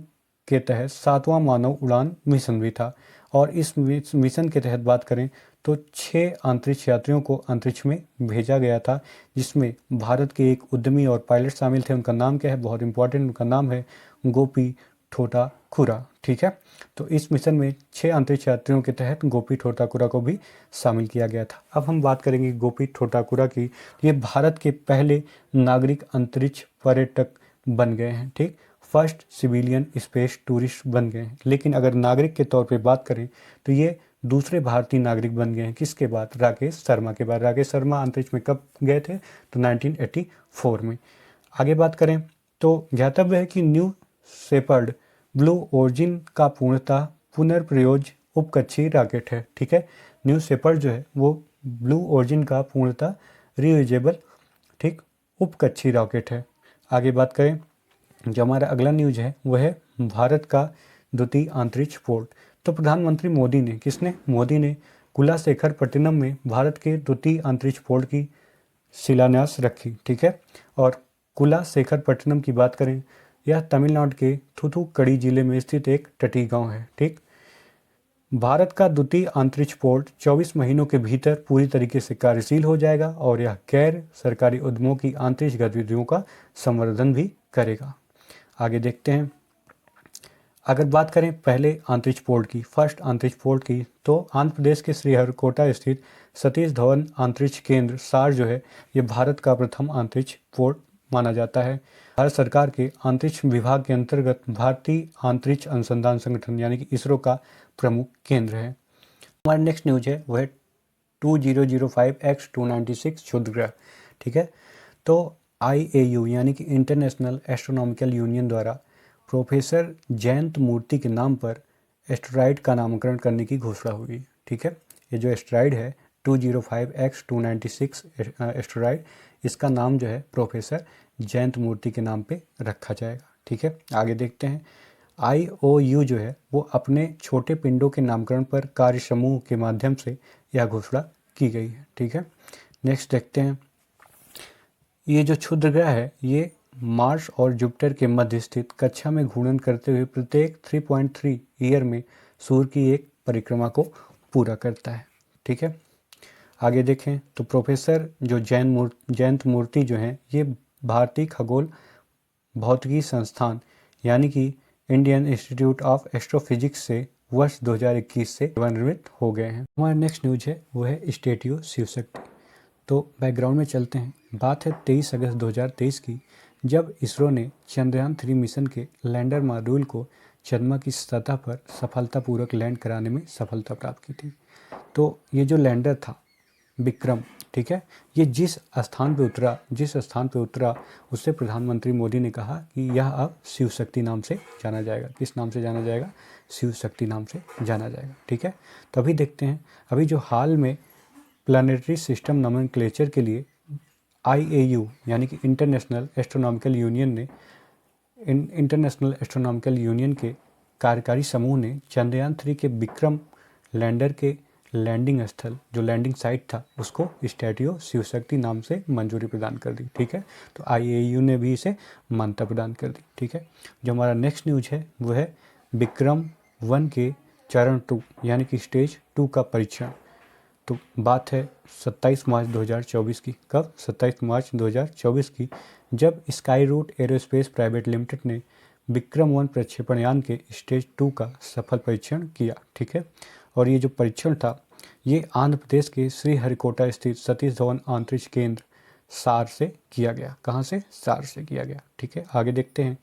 के तहत 7वां मानव उड़ान मिशन भी था और इस मिशन के तहत बात करें तो 6 अंतरिक्ष यात्रियों को अंतरिक्ष में भेजा गया था, जिसमें भारत के एक उद्यमी और पायलट शामिल थे। उनका नाम क्या है? बहुत इंपॉर्टेंट, उनका नाम है गोपी ठोटाकुरा। ठीक है, तो इस मिशन में 6 अंतरिक्ष यात्रियों के तहत गोपी ठोटाकुरा को भी शामिल किया गया था। अब हम बात करेंगे गोपी ठोटाकुरा की। ये भारत के पहले नागरिक अंतरिक्ष पर्यटक बन गए हैं। ठीक, फर्स्ट सिविलियन स्पेस टूरिस्ट बन गए हैं। लेकिन अगर नागरिक के तौर पे बात करें तो ये दूसरे भारतीय नागरिक बन गए हैं। किसके बाद? राकेश शर्मा के बाद। राकेश शर्मा अंतरिक्ष में कब गए थे? तो 1984 में। आगे बात करें तो ज्ञातव्य है कि न्यू शेपर्ड ब्लू ओरिजिन का पूर्णतः पुनर्प्रयोज्य उपकक्षीय रॉकेट है। ठीक है, न्यू शेपर्ड जो है वो ब्लू ओरिजिन का पूर्णतः रियूजेबल, ठीक, उपकक्षीय रॉकेट है। आगे बात करें, जो हमारा अगला न्यूज है वह है भारत का द्वितीय अंतरिक्ष पोर्ट। तो प्रधानमंत्री मोदी ने, किसने? मोदी ने कुलाशेखरपट्टनम में भारत के द्वितीय अंतरिक्ष पोर्ट की शिलान्यास रखी। ठीक है, और कुलाशेखरपट्टनम की बात करें, यह तमिलनाडु के थूथुक्कड़ी जिले में स्थित एक तटीय गांव है। ठीक, भारत का द्वितीय अंतरिक्ष पोर्ट 24 महीनों के भीतर पूरी तरीके से कार्यशील हो जाएगा और यह गैर सरकारी उद्यमों की अंतरिक्ष गतिविधियों का संवर्धन भी करेगा। आगे देखते हैं, अगर बात करें पहले अंतरिक्ष पोर्ट की, फर्स्ट अंतरिक्ष पोर्ट की, तो आंध्र प्रदेश के श्रीहरिकोटा स्थित सतीश धवन अंतरिक्ष केंद्र सार जो है ये भारत का प्रथम अंतरिक्ष पोर्ट माना जाता है। भारत सरकार के अंतरिक्ष विभाग के अंतर्गत भारतीय अंतरिक्ष अनुसंधान संगठन यानी कि इसरो का प्रमुख केंद्र है। हमारा नेक्स्ट न्यूज है वह 2005X-296 क्षुद्र ग्रह। ठीक है, तो IAU यानी कि इंटरनेशनल एस्ट्रोनॉमिकल यूनियन द्वारा प्रोफेसर जयंत मूर्ति के नाम पर एस्टेरॉयड का नामकरण करने की घोषणा हुई। ठीक है, ये जो एस्टेरॉयड है 205X-296 एस्टेरॉयड, इसका नाम जो है प्रोफेसर जयंत मूर्ति के नाम पे रखा जाएगा। ठीक है, आगे देखते हैं, IOU जो है वो अपने छोटे पिंडों के नामकरण पर कार्य समूह के माध्यम से यह घोषणा की गई है। ठीक है, नेक्स्ट देखते हैं, ये जो क्षुद्र ग्रह है ये मार्स और जुपिटर के मध्य स्थित कक्षा में घूर्णन करते हुए प्रत्येक 3.3 ईयर में सूर्य की एक परिक्रमा को पूरा करता है। ठीक है, आगे देखें तो प्रोफेसर जो जयंत मूर्ति जो हैं ये भारतीय खगोल भौतिकी संस्थान यानी कि इंडियन इंस्टीट्यूट ऑफ एस्ट्रोफिजिक्स से वर्ष 2021 से सेवानिवृत्त हो गए हैं। हमारा नेक्स्ट न्यूज है वो है स्टेट्यू शिव शक्ति। तो बैकग्राउंड में चलते हैं, बात है 23 अगस्त 2023 की, जब इसरो ने चंद्रयान 3 मिशन के लैंडर मॉड्यूल को चंद्रमा की सतह पर सफलतापूर्वक लैंड कराने में सफलता प्राप्त की थी। तो ये जो लैंडर था विक्रम, ठीक है, ये जिस स्थान पे उतरा उससे प्रधानमंत्री मोदी ने कहा कि यह अब शिव शक्ति नाम से जाना जाएगा। किस नाम से जाना जाएगा? शिव शक्ति नाम से जाना जाएगा, ठीक है। तो अभी देखते हैं, अभी जो हाल में प्लानिटरी सिस्टम नोमेनक्लेचर के लिए IAU यानी कि इंटरनेशनल एस्ट्रोनॉमिकल यूनियन के कार्यकारी समूह ने चंद्रयान 3 के विक्रम लैंडर के लैंडिंग स्थल, जो लैंडिंग साइट था, उसको स्टैट्यू ऑफ शिव शक्ति नाम से मंजूरी प्रदान कर दी, ठीक है। तो IAU ने भी इसे मान्यता प्रदान कर दी, ठीक है। जो हमारा नेक्स्ट न्यूज है वो है विक्रम 1 के चरण 2 यानी कि स्टेज 2 का परीक्षण। तो बात है 27 मार्च 2024 की। कब? 27 मार्च 2024 की, जब Skyroot aerospace private limited ने विक्रम 1 प्रक्षेपण यान के स्टेज 2 का सफल परीक्षण किया, ठीक है। और ये जो परीक्षण था ये आंध्र प्रदेश के श्रीहरिकोटा स्थित सतीश धवन अंतरिक्ष केंद्र सार से किया गया। कहाँ से? सार से किया गया, ठीक है। आगे देखते हैं,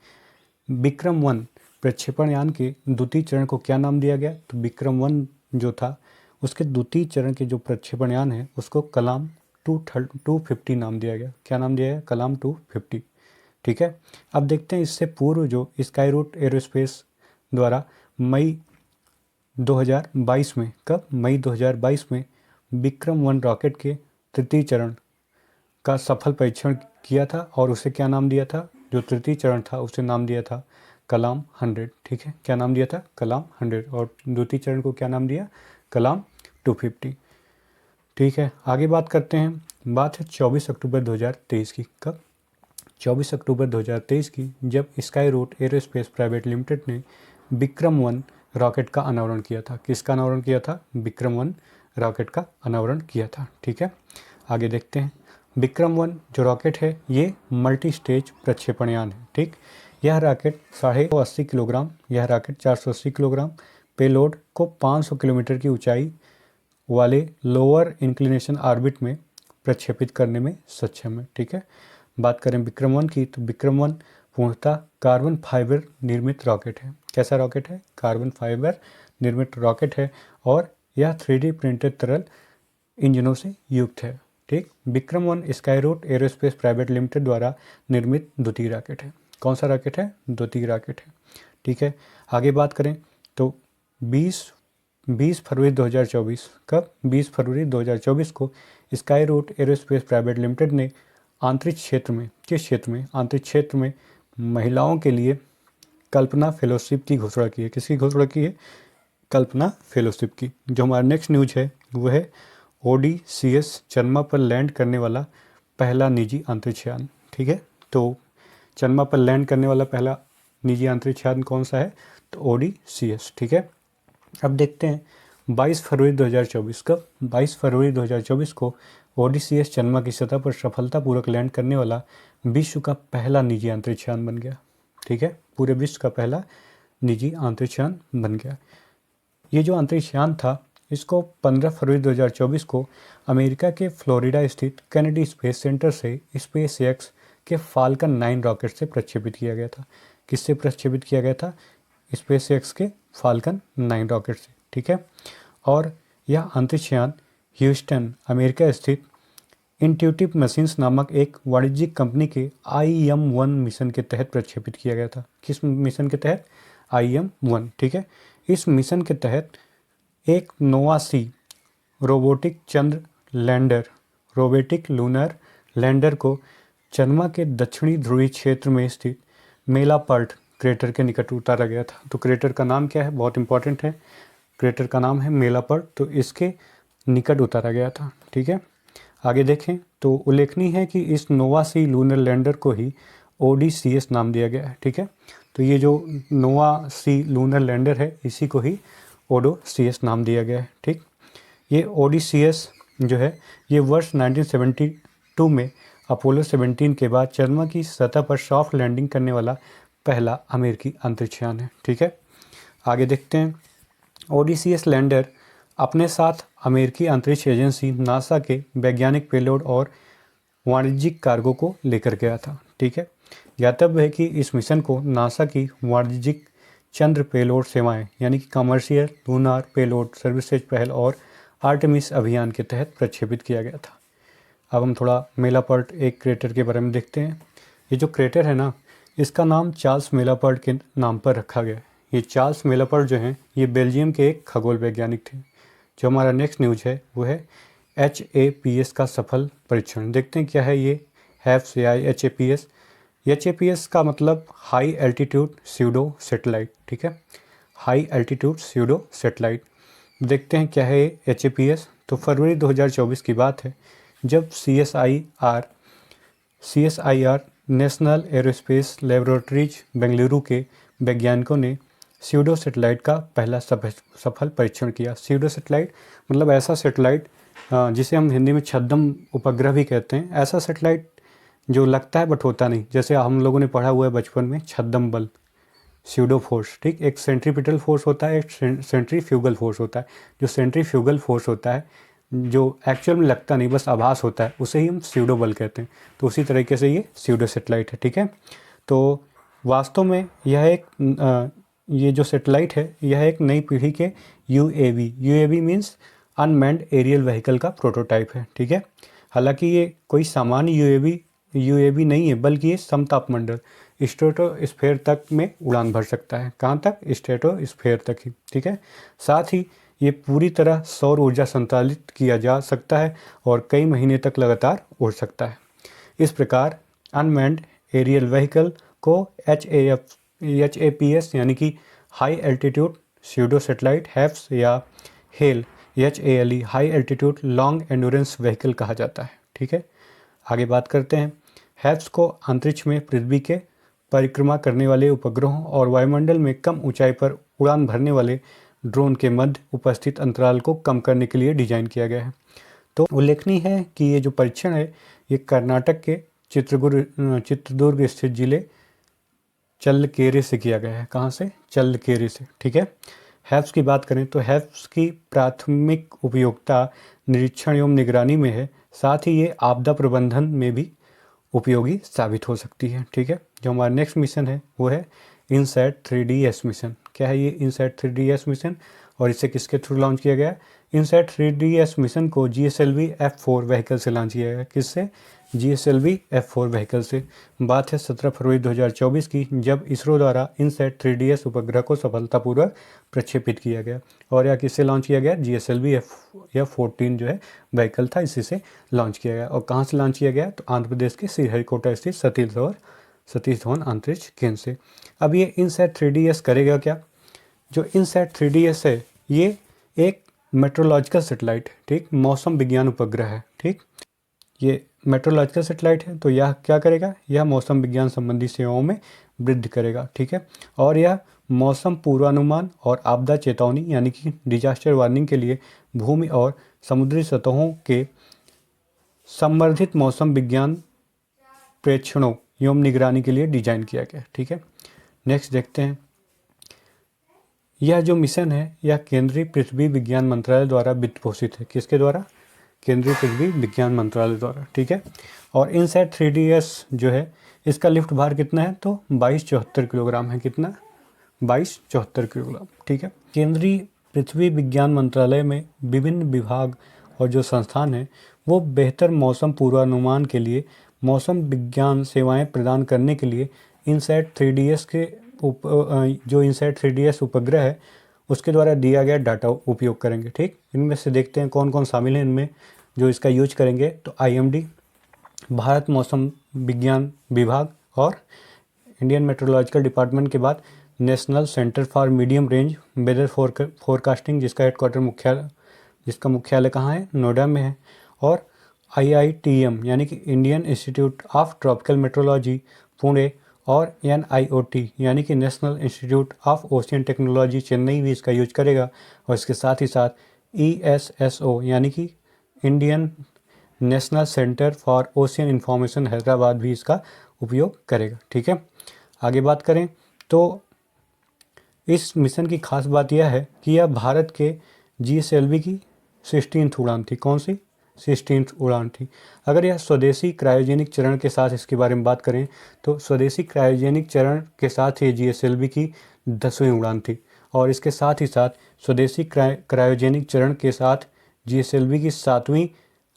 विक्रम 1 प्रक्षेपण यान के द्वितीय चरण को क्या नाम दिया गया? तो विक्रम 1 जो था उसके द्वितीय चरण के जो प्रक्षेपण यान है उसको कलाम 250 नाम दिया गया। क्या नाम दिया गया? कलाम 250, ठीक है। अब देखते हैं इससे पूर्व जो स्काई रूट एरोस्पेस द्वारा मई 2022 में, कब? मई 2022 में विक्रम 1 रॉकेट के तृतीय चरण का सफल परीक्षण किया था और उसे क्या नाम दिया था? जो तृतीय चरण था उसे नाम दिया था कलाम 100, ठीक है। क्या नाम दिया था? कलाम 100। और द्वितीय चरण को क्या नाम दिया? कलाम 250, ठीक है। आगे बात करते हैं, बात है 24 अक्टूबर 2023 की। कब? 24 अक्टूबर 2023 की, जब Skyroot aerospace private limited ने विक्रम 1 रॉकेट का अनावरण किया था। किसका अनावरण किया था? विक्रम 1 रॉकेट का अनावरण किया था, ठीक है। आगे देखते हैं, विक्रम 1 जो रॉकेट है ये मल्टी स्टेज प्रक्षेपण यान है, ठीक। यह रॉकेट 480 किलोग्राम, यह रॉकेट 480 किलोग्राम पेलोड को 500 किलोमीटर की ऊंचाई वाले लोअर इंक्लिनेशन ऑर्बिट में प्रक्षेपित करने में सक्षम है, ठीक है। बात करें विक्रम 1 की, तो विक्रम 1 पूर्णतः कार्बन फाइबर निर्मित रॉकेट है। कैसा रॉकेट है? कार्बन फाइबर निर्मित रॉकेट है और यह 3D प्रिंटेड तरल इंजनों से युक्त है, ठीक। Vikram 1 Skyroot aerospace private limited द्वारा निर्मित द्वितीय रॉकेट है। कौन सा रॉकेट है? द्वितीय रॉकेट है, ठीक है। आगे बात करें तो 20 फरवरी 2024, कब? 20 फरवरी 2024 को Skyroot aerospace private limited ने आंतरिक क्षेत्र में, किस क्षेत्र में? आंतरिक क्षेत्र में महिलाओं के लिए कल्पना फेलोशिप की घोषणा की है। किसकी घोषणा की है? कल्पना फेलोशिप की। जो हमारा नेक्स्ट न्यूज है वो है ODCS चंद्रमा पर लैंड करने वाला पहला निजी अंतरिक्ष यान, ठीक है। तो चंद्रमा पर लैंड करने वाला पहला निजी अंतरिक्ष यान कौन सा है? तो ODCS, ठीक है। अब देखते हैं 22 फरवरी 2024, कब? 22 फरवरी 2024 को ODCS चंद्रमा की सतह पर सफलतापूर्वक लैंड करने वाला विश्व का पहला निजी अंतरिक्ष यान बन गया, ठीक है। पूरे विश्व का पहला निजी अंतरिक्ष यान बन गया। ये जो अंतरिक्ष यान था इसको 15 फरवरी 2024 को अमेरिका के फ्लोरिडा स्थित कैनेडी स्पेस सेंटर से SpaceX के फाल्कन 9 रॉकेट से प्रक्षेपित किया गया था। किससे प्रक्षेपित किया गया था? SpaceX के फाल्कन 9 रॉकेट से, ठीक है। और यह अंतरिक्ष यान ह्यूस्टन अमेरिका स्थित इंट्यूटिव मशीन्स नामक एक वाणिज्यिक कंपनी के IM-1 मिशन के तहत प्रक्षेपित किया गया था। किस मिशन के तहत? IM-1, ठीक है। इस मिशन के तहत एक नोवा-C रोबोटिक चंद्र लैंडर, रोबोटिक लूनर लैंडर को चंद्रमा के दक्षिणी ध्रुवीय क्षेत्र में स्थित मेलापर्ट क्रेटर के निकट उतारा गया था। तो क्रेटर का नाम क्या है? बहुत इंपॉर्टेंट है, क्रेटर का नाम है मेलापर्ट। तो इसके निकट उतारा गया था, ठीक है। आगे देखें तो उल्लेखनीय है कि इस नोवा-C लूनर लैंडर को ही ODCS नाम दिया गया है, ठीक है। तो ये जो नोवा-C लूनर लैंडर है इसी को ही ODCS नाम दिया गया है, ठीक। ये ODCS जो है ये वर्ष 1972 में अपोलो 17 के बाद चंद्रमा की सतह पर सॉफ्ट लैंडिंग करने वाला पहला अमेरिकी अंतरिक्ष यान है, ठीक है। आगे देखते हैं, ODCS लैंडर अपने साथ अमेरिकी अंतरिक्ष एजेंसी नासा के वैज्ञानिक पेलोड और वाणिज्यिक कार्गो को लेकर गया था, ठीक है। ज्ञातव्य है कि इस मिशन को नासा की वाणिज्यिक चंद्र पेलोड सेवाएं यानी कि कमर्शियल लूनार पेलोड सर्विसेज पहल और आर्टेमिस अभियान के तहत प्रक्षेपित किया गया था। अब हम थोड़ा मेलापर्ट एक क्रेटर के बारे में देखते हैं। ये जो क्रेटर है ना, इसका नाम चार्ल्स मेलापर्ट के नाम पर रखा गया है। ये चार्ल्स मेलापर्ट जो हैं, ये बेल्जियम के एक खगोल वैज्ञानिक थे। जो हमारा नेक्स्ट न्यूज है वो है HAPS का सफल परीक्षण। देखते हैं क्या है ये हैव्स या HAPS। HAPS का मतलब हाई एल्टीट्यूड स्यूडो सेटेलाइट, ठीक है, हाई एल्टीट्यूड स्यूडो सेटेलाइट। देखते हैं क्या है ये HAPS। तो फरवरी 2024 की बात है जब CSIR national aerospace laboratories Bengaluru के वैज्ञानिकों ने स्यूडो सेटेलाइट का पहला सफल परीक्षण किया। स्यूडो सेटेलाइट मतलब ऐसा सेटेलाइट जिसे हम हिंदी में छद्म उपग्रह भी कहते हैं। ऐसा सेटेलाइट जो लगता है बट होता नहीं, जैसे हम लोगों ने पढ़ा हुआ है बचपन में छद्म बल, स्यूडो फोर्स, ठीक। एक सेंट्रीपिटल फोर्स होता है, एक सेंट्रीफ्यूगल फोर्स होता है। जो सेंट्रीफ्यूगल फोर्स होता है जो एक्चुअल में लगता नहीं, बस आभास होता है, उसे ही हम स्यूडो बल कहते हैं। तो उसी तरीके से ये स्यूडो सेटेलाइट है, ठीक है। तो वास्तव में यह एक ये जो सेटेलाइट है यह एक नई पीढ़ी के UAV means unmanned aerial vehicle का प्रोटोटाइप है, ठीक है। हालांकि ये कोई सामान्य UAV नहीं है, बल्कि ये समतापमंडल स्ट्रेटोस्फेयर तक में उड़ान भर सकता है। कहाँ तक? स्ट्रेटोस्फेयर तक ही, ठीक है। साथ ही ये पूरी तरह सौर ऊर्जा संचालित किया जा सकता है और कई महीने तक लगातार उड़ सकता है। इस प्रकार अनमैन्ड एरियल व्हीकल को HAPS यानी कि high altitude pseudo satellite haves या HALE HALE high altitude long endurance vehicle कहा जाता है, ठीक है। आगे बात करते हैं। हैव्स को अंतरिक्ष में पृथ्वी के परिक्रमा करने वाले उपग्रहों और वायुमंडल में कम ऊंचाई पर उड़ान भरने वाले ड्रोन के मध्य उपस्थित अंतराल को कम करने के लिए डिजाइन किया गया है। तो उल्लेखनीय है कि ये जो परीक्षण है ये कर्नाटक के चित्रदुर्ग स्थित जिले चल्लकेरे से किया गया है। कहाँ से? चल्लकेरे से, ठीक है। हैव्स की बात करें तो हैव्स की प्राथमिक उपयोगिता निरीक्षण एवं निगरानी में है। साथ ही ये आपदा प्रबंधन में भी उपयोगी साबित हो सकती है, ठीक है। जो हमारा नेक्स्ट मिशन है वो है इनसैट 3DS मिशन। क्या है ये इनसैट 3DS मिशन और इसे किसके थ्रू लॉन्च किया गया? इनसैट 3DS मिशन को GSLV F4 व्हीकल से लॉन्च किया गया। किससे? GSLV F4 व्हीकल से। बात है 17 फरवरी 2024 की, जब इसरो द्वारा इनसैट 3DS उपग्रह को सफलतापूर्वक प्रक्षेपित किया गया। और यह किससे लॉन्च किया गया? GSLV F14 जो है व्हीकल था, इसी से लॉन्च किया गया। और कहाँ से लॉन्च किया गया? तो आंध्र प्रदेश के श्रीहरिकोटा स्थित सतीश धवन अंतरिक्ष केंद्र से। अब ये इनसैट 3DS करेगा क्या? जो इनसैट 3DS है ये एक मेट्रोलॉजिकल सेटेलाइट है, ठीक, मौसम विज्ञान उपग्रह है, ठीक। ये मेट्रोलॉजिकल सेटेलाइट है तो यह क्या करेगा? यह मौसम विज्ञान संबंधी सेवाओं में वृद्धि करेगा, ठीक है। और यह मौसम पूर्वानुमान और आपदा चेतावनी यानी कि डिजास्टर वार्निंग के लिए भूमि और समुद्री सतहों के संवर्धित मौसम विज्ञान प्रेक्षणों एवं निगरानी के लिए डिजाइन किया गया, ठीक है। नेक्स्ट देखते हैं। यह जो मिशन है यह केंद्रीय पृथ्वी विज्ञान मंत्रालय द्वारा वित्त पोषित है। किसके द्वारा? केंद्रीय पृथ्वी विज्ञान मंत्रालय द्वारा, ठीक है। और इनसैट 3DS जो है इसका लिफ्ट भार कितना है? तो 2274 किलोग्राम है। कितना? 2274 किलोग्राम, ठीक है। केंद्रीय पृथ्वी विज्ञान मंत्रालय में विभिन्न विभाग और जो संस्थान हैं वो बेहतर मौसम पूर्वानुमान के लिए मौसम विज्ञान सेवाएं प्रदान करने के लिए इनसैट 3DS के जो इनसैट 3DS उपग्रह है उसके द्वारा दिया गया डाटा उपयोग करेंगे, ठीक। इनमें से देखते हैं कौन कौन शामिल हैं इनमें जो इसका यूज करेंगे। तो IMD भारत मौसम विज्ञान विभाग और इंडियन मेट्रोलॉजिकल डिपार्टमेंट के बाद national centre for medium range weather forecasting जिसका मुख्यालय कहाँ है? नोएडा में है। और IITM यानी कि Indian institute of tropical metrology Pune और NIOT यानी कि national institute of ocean technology Chennai भी इसका यूज करेगा। और इसके साथ ही साथ ESSO यानी कि Indian national centre for ocean information Hyderabad भी इसका उपयोग करेगा, ठीक है। आगे बात करें तो इस मिशन की खास बात यह है कि यह भारत के GSLV की 16th उड़ान थी। कौन सी? 16th उड़ान थी। अगर यह स्वदेशी क्रायोजेनिक चरण के साथ इसके बारे में बात करें तो स्वदेशी क्रायोजेनिक चरण के साथ ये GSLV की 10वीं उड़ान थी और इसके साथ ही साथ स्वदेशी क्रायोजेनिक चरण के साथ GSLV की 7वीं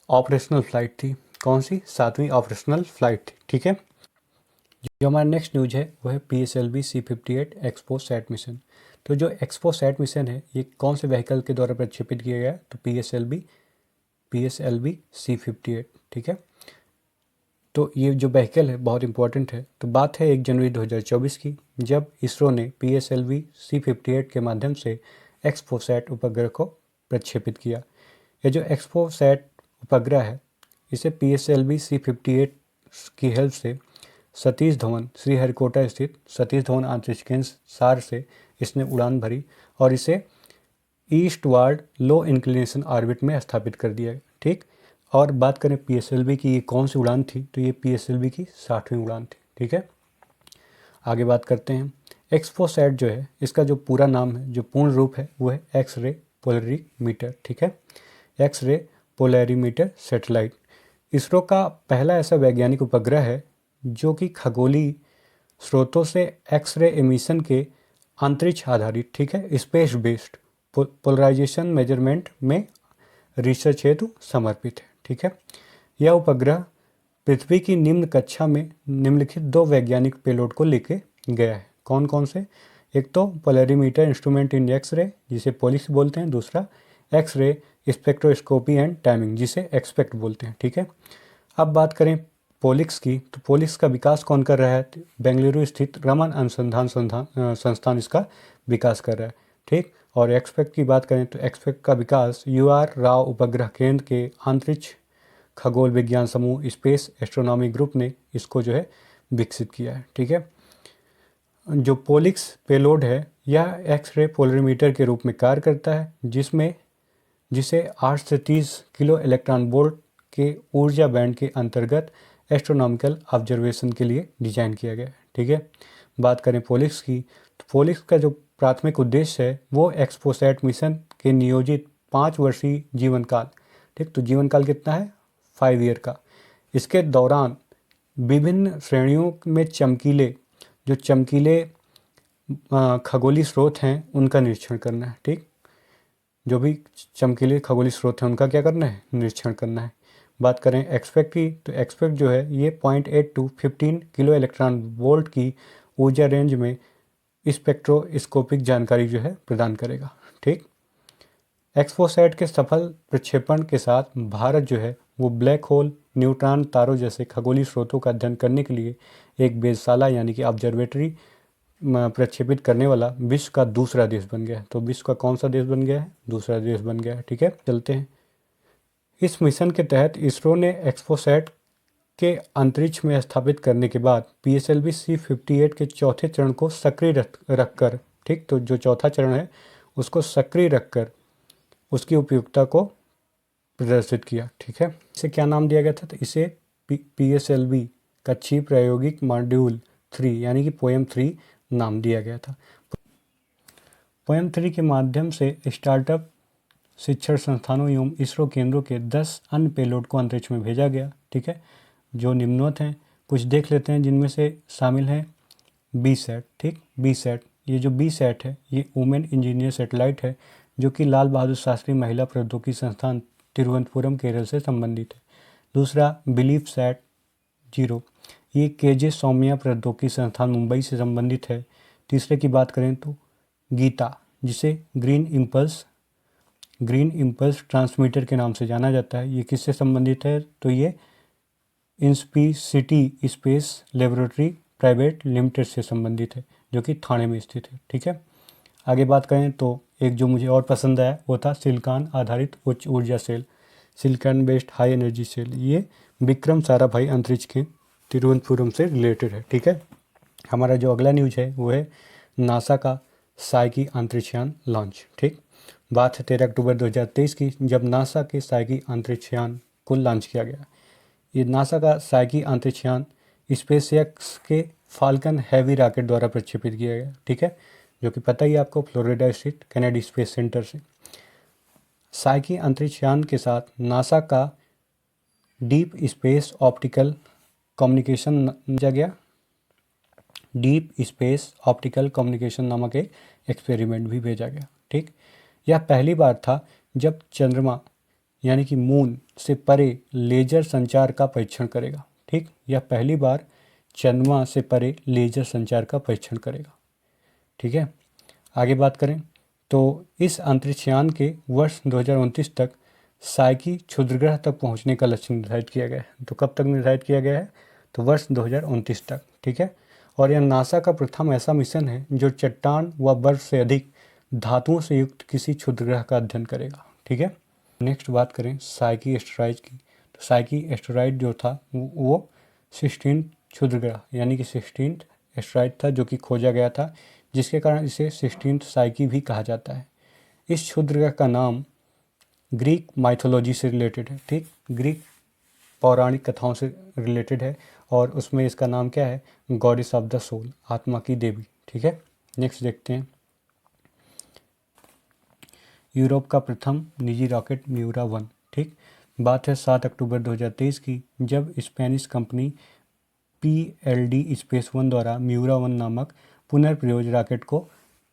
ऑपरेशनल फ़्लाइट थी। कौन सी? 7वीं ऑपरेशनल फ़्लाइट थी। ठीक है। जो हमारा नेक्स्ट न्यूज है वो है PSLV C-58 एक्सपोसैट मिशन। तो जो एक्सपोसैट मिशन है ये कौन से व्हीकल के द्वारा प्रक्षेपित किया गया? तो PSLV C-58। ठीक है। तो ये जो व्हीकल है बहुत इंपॉर्टेंट है। तो बात है 1 जनवरी 2024 की, जब इसरो ने PSLV C-58 के माध्यम से एक्सपोसैट उपग्रह को प्रक्षेपित किया। ये जो एक्सपोसैट उपग्रह है इसे PSLV C-58 की हेल्प से सतीश धवन श्रीहरिकोटा स्थित सतीश धवन अंतरिक्ष केंद्र सार से इसने उड़ान भरी और इसे ईस्टवार्ड लो इंक्लिनेशन ऑर्बिट में स्थापित कर दिया। ठीक। और बात करें PSLV की ये कौन सी उड़ान थी? तो ये PSLV की 60वीं उड़ान थी। ठीक है। आगे बात करते हैं। एक्सपोसैट जो है इसका जो पूरा नाम है, जो पूर्ण रूप है वो है एक्स-रे पोलरीमीटर। ठीक है। एक्स-रे पोलरीमीटर सैटेलाइट इसरो का पहला ऐसा वैज्ञानिक उपग्रह है जो कि खगोलीय स्रोतों से एक्स-रे एमिशन के अंतरिक्ष आधारित, ठीक है, स्पेस बेस्ड पोलराइजेशन मेजरमेंट में रिसर्च हेतु समर्पित है। ठीक है। यह उपग्रह पृथ्वी की निम्न कक्षा में निम्नलिखित 2 वैज्ञानिक पेलोड को लेके गया है। कौन कौन से? एक तो पोलरीमीटर इंस्ट्रूमेंट इन एक्स-रे जिसे पोलिक्स बोलते हैं, दूसरा एक्स-रे स्पेक्ट्रोस्कोपी एंड टाइमिंग जिसे एक्सपेक्ट बोलते हैं। ठीक है। अब बात करें पोलिक्स की, तो पोलिक्स का विकास कौन कर रहा है? बेंगलुरु स्थित रमन अनुसंधान संस्थान इसका विकास कर रहा है। ठीक। और एक्सपेक्ट की बात करें तो एक्सपेक्ट का विकास UR राव उपग्रह केंद्र के अंतरिक्ष खगोल विज्ञान समूह स्पेस एस्ट्रोनॉमी ग्रुप ने इसको जो है विकसित किया है। ठीक है। जो पोलिक्स पेलोड है यह एक्स-रे पोलरीमीटर के रूप में कार्य करता है जिसे 8 से 30 किलो इलेक्ट्रॉन वोल्ट के ऊर्जा बैंड के अंतर्गत एस्ट्रोनॉमिकल ऑब्जर्वेशन के लिए डिजाइन किया गया है। ठीक है। बात करें पोलिक्स की, तो पोलिक्स का जो प्राथमिक उद्देश्य है वो एक्सपोसैट मिशन के नियोजित 5 वर्षीय जीवन काल, ठीक, तो जीवन काल कितना है? 5 ईयर का। इसके दौरान विभिन्न श्रेणियों में चमकीले खगोलीय स्रोत हैं उनका निरीक्षण करना है। ठीक। जो भी चमकीले खगोलीय स्रोत हैं उनका क्या करना है? निरीक्षण करना है। बात करें एक्सपेक्ट की, तो एक्सपेक्ट जो है ये 0.8 to 15 किलो इलेक्ट्रॉन वोल्ट की ऊर्जा रेंज में स्पेक्ट्रोस्कोपिक जानकारी जो है प्रदान करेगा। ठीक। एक्सपोसैट के सफल प्रक्षेपण के साथ भारत जो है वो ब्लैक होल, न्यूट्रॉन तारों जैसे खगोलीय स्रोतों का अध्ययन करने के लिए एक वेधशाला यानी कि ऑब्जर्वेटरी प्रक्षेपित करने वाला विश्व का दूसरा देश बन गया है। तो विश्व का कौन सा देश बन गया है? दूसरा देश बन गया है। ठीक है। चलते हैं। इस मिशन के तहत इसरो ने एक्सपोसैट के अंतरिक्ष में स्थापित करने के बाद PSLV C-58 के चौथे चरण को सक्रिय रखकर, ठीक, तो जो चौथा चरण है उसको सक्रिय रखकर उसकी उपयुक्तता को प्रदर्शित किया। ठीक है। इसे क्या नाम दिया गया था? तो इसे PSLV कक्षीय प्रायोगिक मॉड्यूल 3 यानी कि पोएम 3 नाम दिया गया था। पोएम 3 के माध्यम से स्टार्टअप शिक्षण संस्थानों एवं इसरो केंद्रों के 10 अन्य पेलोड को अंतरिक्ष में भेजा गया। ठीक है। जो निम्नवत हैं कुछ देख लेते हैं, जिनमें से शामिल है BSAT। ठीक। BSAT, ये जो BSAT है ये वुमेन इंजीनियर सैटेलाइट है जो कि लाल बहादुर शास्त्री महिला प्रौद्योगिकी संस्थान तिरुवनंतपुरम केरल से संबंधित है। दूसरा बिलीफ सैट 0, ये KJ सौम्या प्रौद्योगिकी संस्थान मुंबई से संबंधित है। तीसरे की बात करें तो गीता, जिसे ग्रीन इम्पल्स ट्रांसमीटर के नाम से जाना जाता है, ये किससे संबंधित है? तो ये इंस्पीसिटी स्पेस लेबोरेटरी प्राइवेट लिमिटेड से संबंधित है जो कि ठाणे में स्थित है। ठीक है। आगे बात करें तो एक जो मुझे और पसंद आया वो था सिलिकॉन आधारित उच्च ऊर्जा cell, silicon based high energy cell. ये विक्रम साराभाई अंतरिक्ष के तिरुवनंतपुरम से रिलेटेड है। ठीक है। हमारा जो अगला न्यूज है वो है नासा का साइकी अंतरिक्षयान लॉन्च। ठीक। बात है 13 अक्टूबर 2023 की, जब नासा के साइकी अंतरिक्षयान को लॉन्च किया गया। ये नासा का साइकी अंतरिक्षयान स्पेसएक्स के फाल्कन हैवी रॉकेट द्वारा प्रक्षेपित किया गया। ठीक है। जो कि पता ही आपको फ्लोरिडा स्थित कैनेडी स्पेस सेंटर से। साइकी अंतरिक्षयान के साथ नासा का डीप स्पेस ऑप्टिकल कम्युनिकेशन किया गया। डीप स्पेस ऑप्टिकल कम्युनिकेशन नामक एक एक्सपेरिमेंट भी भेजा गया। ठीक, यह पहली बार था जब चंद्रमा यानी कि मून से परे लेजर संचार का परीक्षण करेगा। ठीक, यह पहली बार चंद्रमा से परे लेजर संचार का परीक्षण करेगा। ठीक है, आगे बात करें तो इस अंतरिक्षयान के वर्ष 2029 तक साइकी क्षुद्रग्रह तक पहुंचने का लक्ष्य निर्धारित किया गया है। तो कब तक निर्धारित किया गया है? तो वर्ष 2029 तक। ठीक है, और यह नासा का प्रथम ऐसा मिशन है जो चट्टान व बर्फ से अधिक धातुओं से युक्त किसी क्षुद्रग्रह का अध्ययन करेगा। ठीक है, नेक्स्ट बात करें साइकी एस्टेरॉइड की। तो साइकी एस्टेरॉइड जो था वो 16 क्षुद्रग्रह यानी कि 16 एस्टेरॉइड था जो कि खोजा गया था, जिसके कारण इसे 16 साइकी भी कहा जाता है। इस क्षुद्रग्रह का नाम ग्रीक माइथोलॉजी से रिलेटेड है। ठीक, ग्रीक पौराणिक कथाओं से रिलेटेड है और उसमें इसका नाम क्या है? गॉडेस ऑफ द सोल, आत्मा की देवी। ठीक है, नेक्स्ट देखते हैं यूरोप का प्रथम निजी रॉकेट म्यूरा 1। ठीक, बात है 7 अक्टूबर 2023 की, जब स्पेनिश कंपनी PLD स्पेस 1 द्वारा म्यूरा 1 नामक पुनर्प्रयोज्य रॉकेट को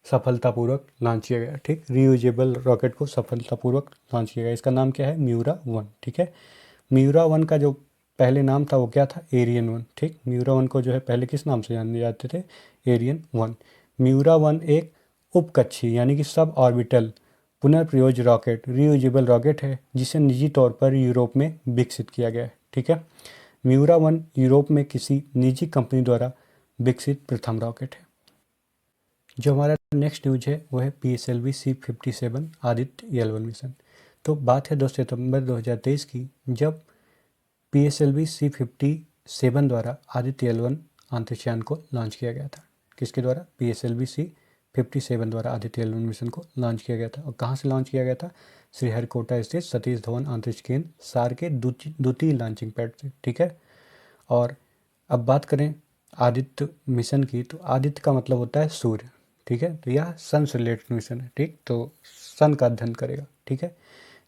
सफलतापूर्वक लॉन्च किया गया। ठीक, रीयूजेबल रॉकेट को सफलतापूर्वक लॉन्च किया गया। इसका नाम क्या है? म्यूरा 1। ठीक है, म्यूरा 1 का जो पहले नाम था वो क्या था? एरियन 1। ठीक, म्यूरा 1 को जो है पहले किस नाम से जाने जाते थे? एरियन 1। म्यूरा 1 एक उपकक्षीय यानी कि सब ऑर्बिटल पुनर्प्रयोज्य रॉकेट, रीयूजेबल रॉकेट है जिसे निजी तौर पर यूरोप में विकसित किया गया है। ठीक है, म्यूरा 1 यूरोप में किसी निजी कंपनी द्वारा विकसित प्रथम रॉकेट है। जो हमारा नेक्स्ट न्यूज है वो है PSLV C57 Aditya L1 mission. तो बात है 2 सितंबर 2023 की, जब PSLV C57 द्वारा आदित्य L1 अंतरिक्षयान को लॉन्च किया गया था। किसके द्वारा? PSLV C57 द्वारा आदित्य L1 मिशन को लॉन्च किया गया था। और कहाँ से लॉन्च किया गया था? श्रीहरिकोटा स्थित सतीश धवन अंतरिक्ष केंद्र सार के द्वितीय लॉन्चिंग पैड से। ठीक है, और अब बात करें आदित्य मिशन की, तो आदित्य का मतलब होता है सूर्य। ठीक है, तो यह सन से रिलेटेड मिशन है। ठीक, तो सन का अध्ययन करेगा। ठीक है,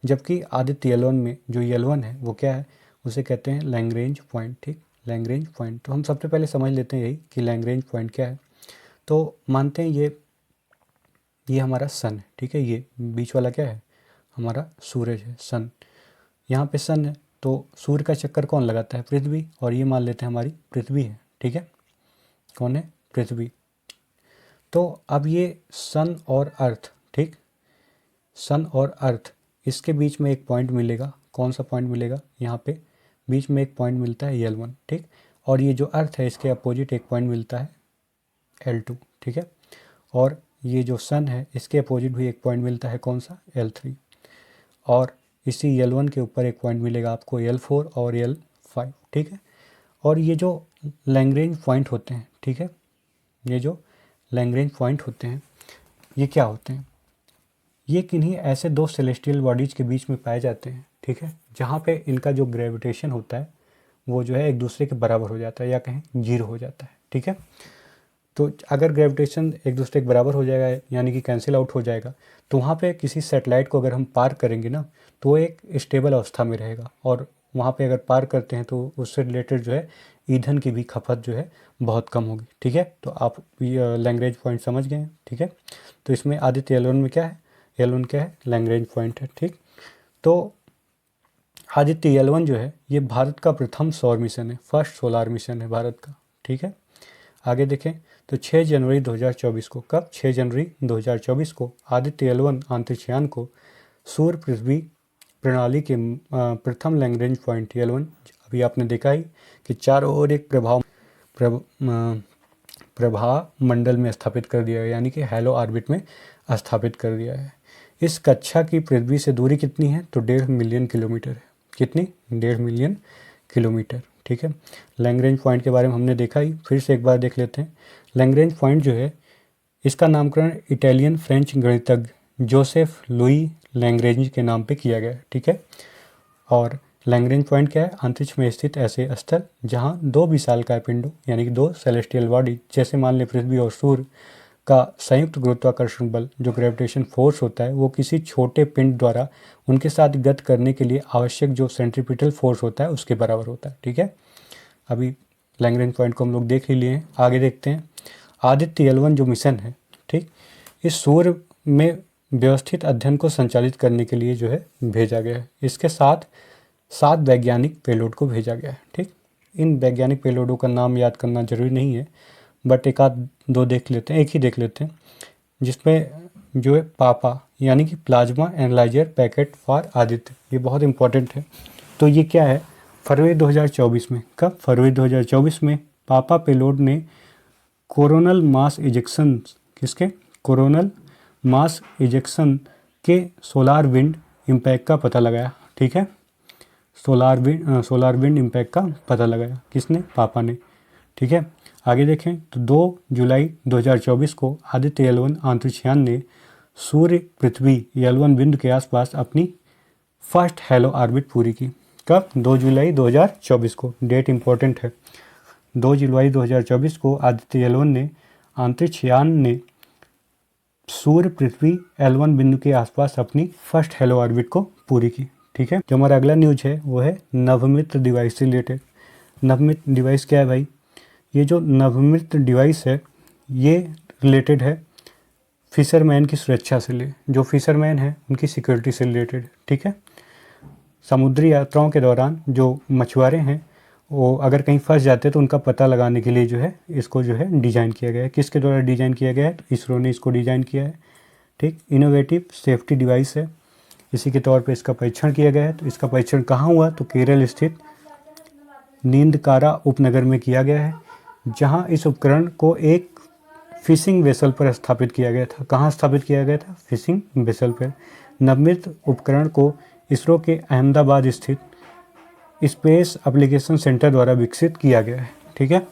जबकि आदित्य L1 में जो L1 है वो क्या है? उसे कहते हैं लैग्रेंज पॉइंट। ठीक, लैग्रेंज पॉइंट। तो हम सबसे पहले समझ लेते हैं यही कि लैग्रेंज पॉइंट क्या है। तो मानते हैं ये हमारा सन है। ठीक है, ये बीच वाला क्या है? हमारा सूरज है, सन। यहाँ पे सन है तो सूर्य का चक्कर कौन लगाता है? पृथ्वी। और ये मान लेते हैं हमारी पृथ्वी है। ठीक है, कौन है? पृथ्वी। तो अब ये सन और अर्थ, ठीक, सन और अर्थ, इसके बीच में एक पॉइंट मिलेगा। कौन सा पॉइंट मिलेगा? यहाँ पे बीच में एक पॉइंट मिलता है L1। ठीक, और ये जो अर्थ है इसके अपोजिट एक पॉइंट मिलता है L2। ठीक है, और ये जो सन है इसके अपोजिट भी एक पॉइंट मिलता है। कौन सा? L3। और इसी L1 के ऊपर एक पॉइंट मिलेगा आपको L4 और L5। ठीक है, और ये जो लैग्रेंज पॉइंट होते हैं, ठीक है, ये जो लैग्रेंज पॉइंट होते हैं ये क्या होते हैं? ये किन्हीं ऐसे दो सेलेस्टियल बॉडीज के बीच में पाए जाते हैं। ठीक है, जहाँ पे इनका जो ग्रेविटेशन होता है वो जो है एक दूसरे के बराबर हो जाता है या कहें 0 हो जाता है। ठीक है, तो अगर ग्रेविटेशन एक दूसरे के बराबर हो जाएगा यानी कि कैंसिल आउट हो जाएगा, तो वहाँ पे किसी सैटेलाइट को अगर हम पार करेंगे ना तो वो एक स्टेबल अवस्था में रहेगा। और वहाँ पे अगर पार करते हैं तो उससे रिलेटेड जो है ईंधन की भी खपत जो है बहुत कम होगी। ठीक है, तो आप लैग्रेंज पॉइंट समझ गए हैं। ठीक है, तो इसमें आदित्य L1 में क्या है? L1 क्या है? लैग्रेंज पॉइंट है। ठीक, तो आदित्य L1 जो है ये भारत का प्रथम सौर मिशन है, फर्स्ट सोलार मिशन है भारत का। ठीक है, आगे देखें तो 6 जनवरी 2024 को, कब? 6 जनवरी 2024 को आदित्य L1 अंतरिक्षयान को सूर्य पृथ्वी प्रणाली के प्रथम लैग्रेंज पॉइंट L1, अभी आपने देखा ही कि चारों ओर एक प्रभाव मंडल में स्थापित कर दिया है, यानी कि हैलो ऑर्बिट में स्थापित कर दिया है। इस कक्षा की पृथ्वी से दूरी कितनी है? तो 1.5 मिलियन किलोमीटर है। कितनी? 1.5 मिलियन किलोमीटर। ठीक है, लैग्रेंज पॉइंट के बारे में हमने देखा ही, फिर से एक बार देख लेते हैं। लैग्रेंज पॉइंट जो है इसका नामकरण इटालियन फ्रेंच गणितज्ञ जोसेफ लुई लैग्रेंज के नाम पे किया गया है। ठीक है, और लैग्रेंज पॉइंट क्या है? अंतरिक्ष में स्थित ऐसे स्थल जहाँ दो विशालकाय पिंडों यानी कि दो सेलेस्टियल बॉडी, जैसे मान लें पृथ्वी और सूर्य का संयुक्त गुरुत्वाकर्षण बल जो ग्रेविटेशन फोर्स होता है वो किसी छोटे पिंड द्वारा उनके साथ गत करने के लिए आवश्यक जो सेंट्रीपिटल फोर्स होता है उसके बराबर होता है। ठीक है, अभी लैग्रेंज पॉइंट को हम लोग देख ही लिए हैं। आगे देखते हैं आदित्य L1 जो मिशन है, ठीक, इस सूर्य में व्यवस्थित अध्ययन को संचालित करने के लिए जो है भेजा गया है। इसके साथ 7 वैज्ञानिक पेलोड को भेजा गया है, ठीक। इन वैज्ञानिक पेलोडों का नाम याद करना जरूरी नहीं है, बट एक आध दो देख लेते हैं, एक ही देख लेते हैं, जिसमें जो है पापा यानी कि plasma analyser packet for Aditya, ये बहुत इंपॉर्टेंट है। तो ये क्या है, फरवरी 2024 में, कब, फरवरी 2024 में पापा पेलोड ने कोरोनल मास इजेक्शन, किसके, कोरोनल मास इजेक्शन के सोलार विंड इम्पैक्ट का पता लगाया, ठीक है। सोलार विंड इम्पैक्ट का पता लगाया, किसने, पापा ने, ठीक है। आगे देखें तो 2 जुलाई 2024 को आदित्य L1 अंतरिक्षयान ने सूर्य पृथ्वी L1 बिंदु के आसपास अपनी फर्स्ट हेलो ऑर्बिट पूरी की। कब, 2 जुलाई 2024 को, डेट इंपॉर्टेंट है। 2 जुलाई 2024 को आदित्य L1 ने अंतरिक्षयान ने सूर्य पृथ्वी L1 बिंदु के आसपास अपनी फर्स्ट हेलो ऑर्बिट को पूरी की, ठीक है। जो हमारा अगला न्यूज है वो है नवमित्र डिवाइस से रिलेटेड। नवमित्र डिवाइस क्या है भाई, ये जो नवमित्र डिवाइस है ये रिलेटेड है फिशरमैन की सुरक्षा से ले, जो फिशरमैन है उनकी सिक्योरिटी से रिलेटेड, ठीक है। समुद्री यात्राओं के दौरान जो मछुआरे हैं वो अगर कहीं फंस जाते हैं तो उनका पता लगाने के लिए जो है इसको जो है डिज़ाइन किया गया है। किसके द्वारा डिज़ाइन किया गया है, तो इसरो ने इसको डिज़ाइन किया है, ठीक। इनोवेटिव सेफ्टी डिवाइस है, इसी के तौर पे इसका परीक्षण किया गया है। तो इसका परीक्षण कहाँ हुआ, तो केरल स्थित नींदकारा उपनगर में किया गया है, जहाँ इस उपकरण को एक फिशिंग वेसल पर स्थापित किया गया था। कहाँ स्थापित किया गया था, फिशिंग वेसल पर। नवमित्र उपकरण को इसरो के अहमदाबाद स्थित स्पेस एप्लीकेशन सेंटर द्वारा विकसित किया गया है, ठीक है।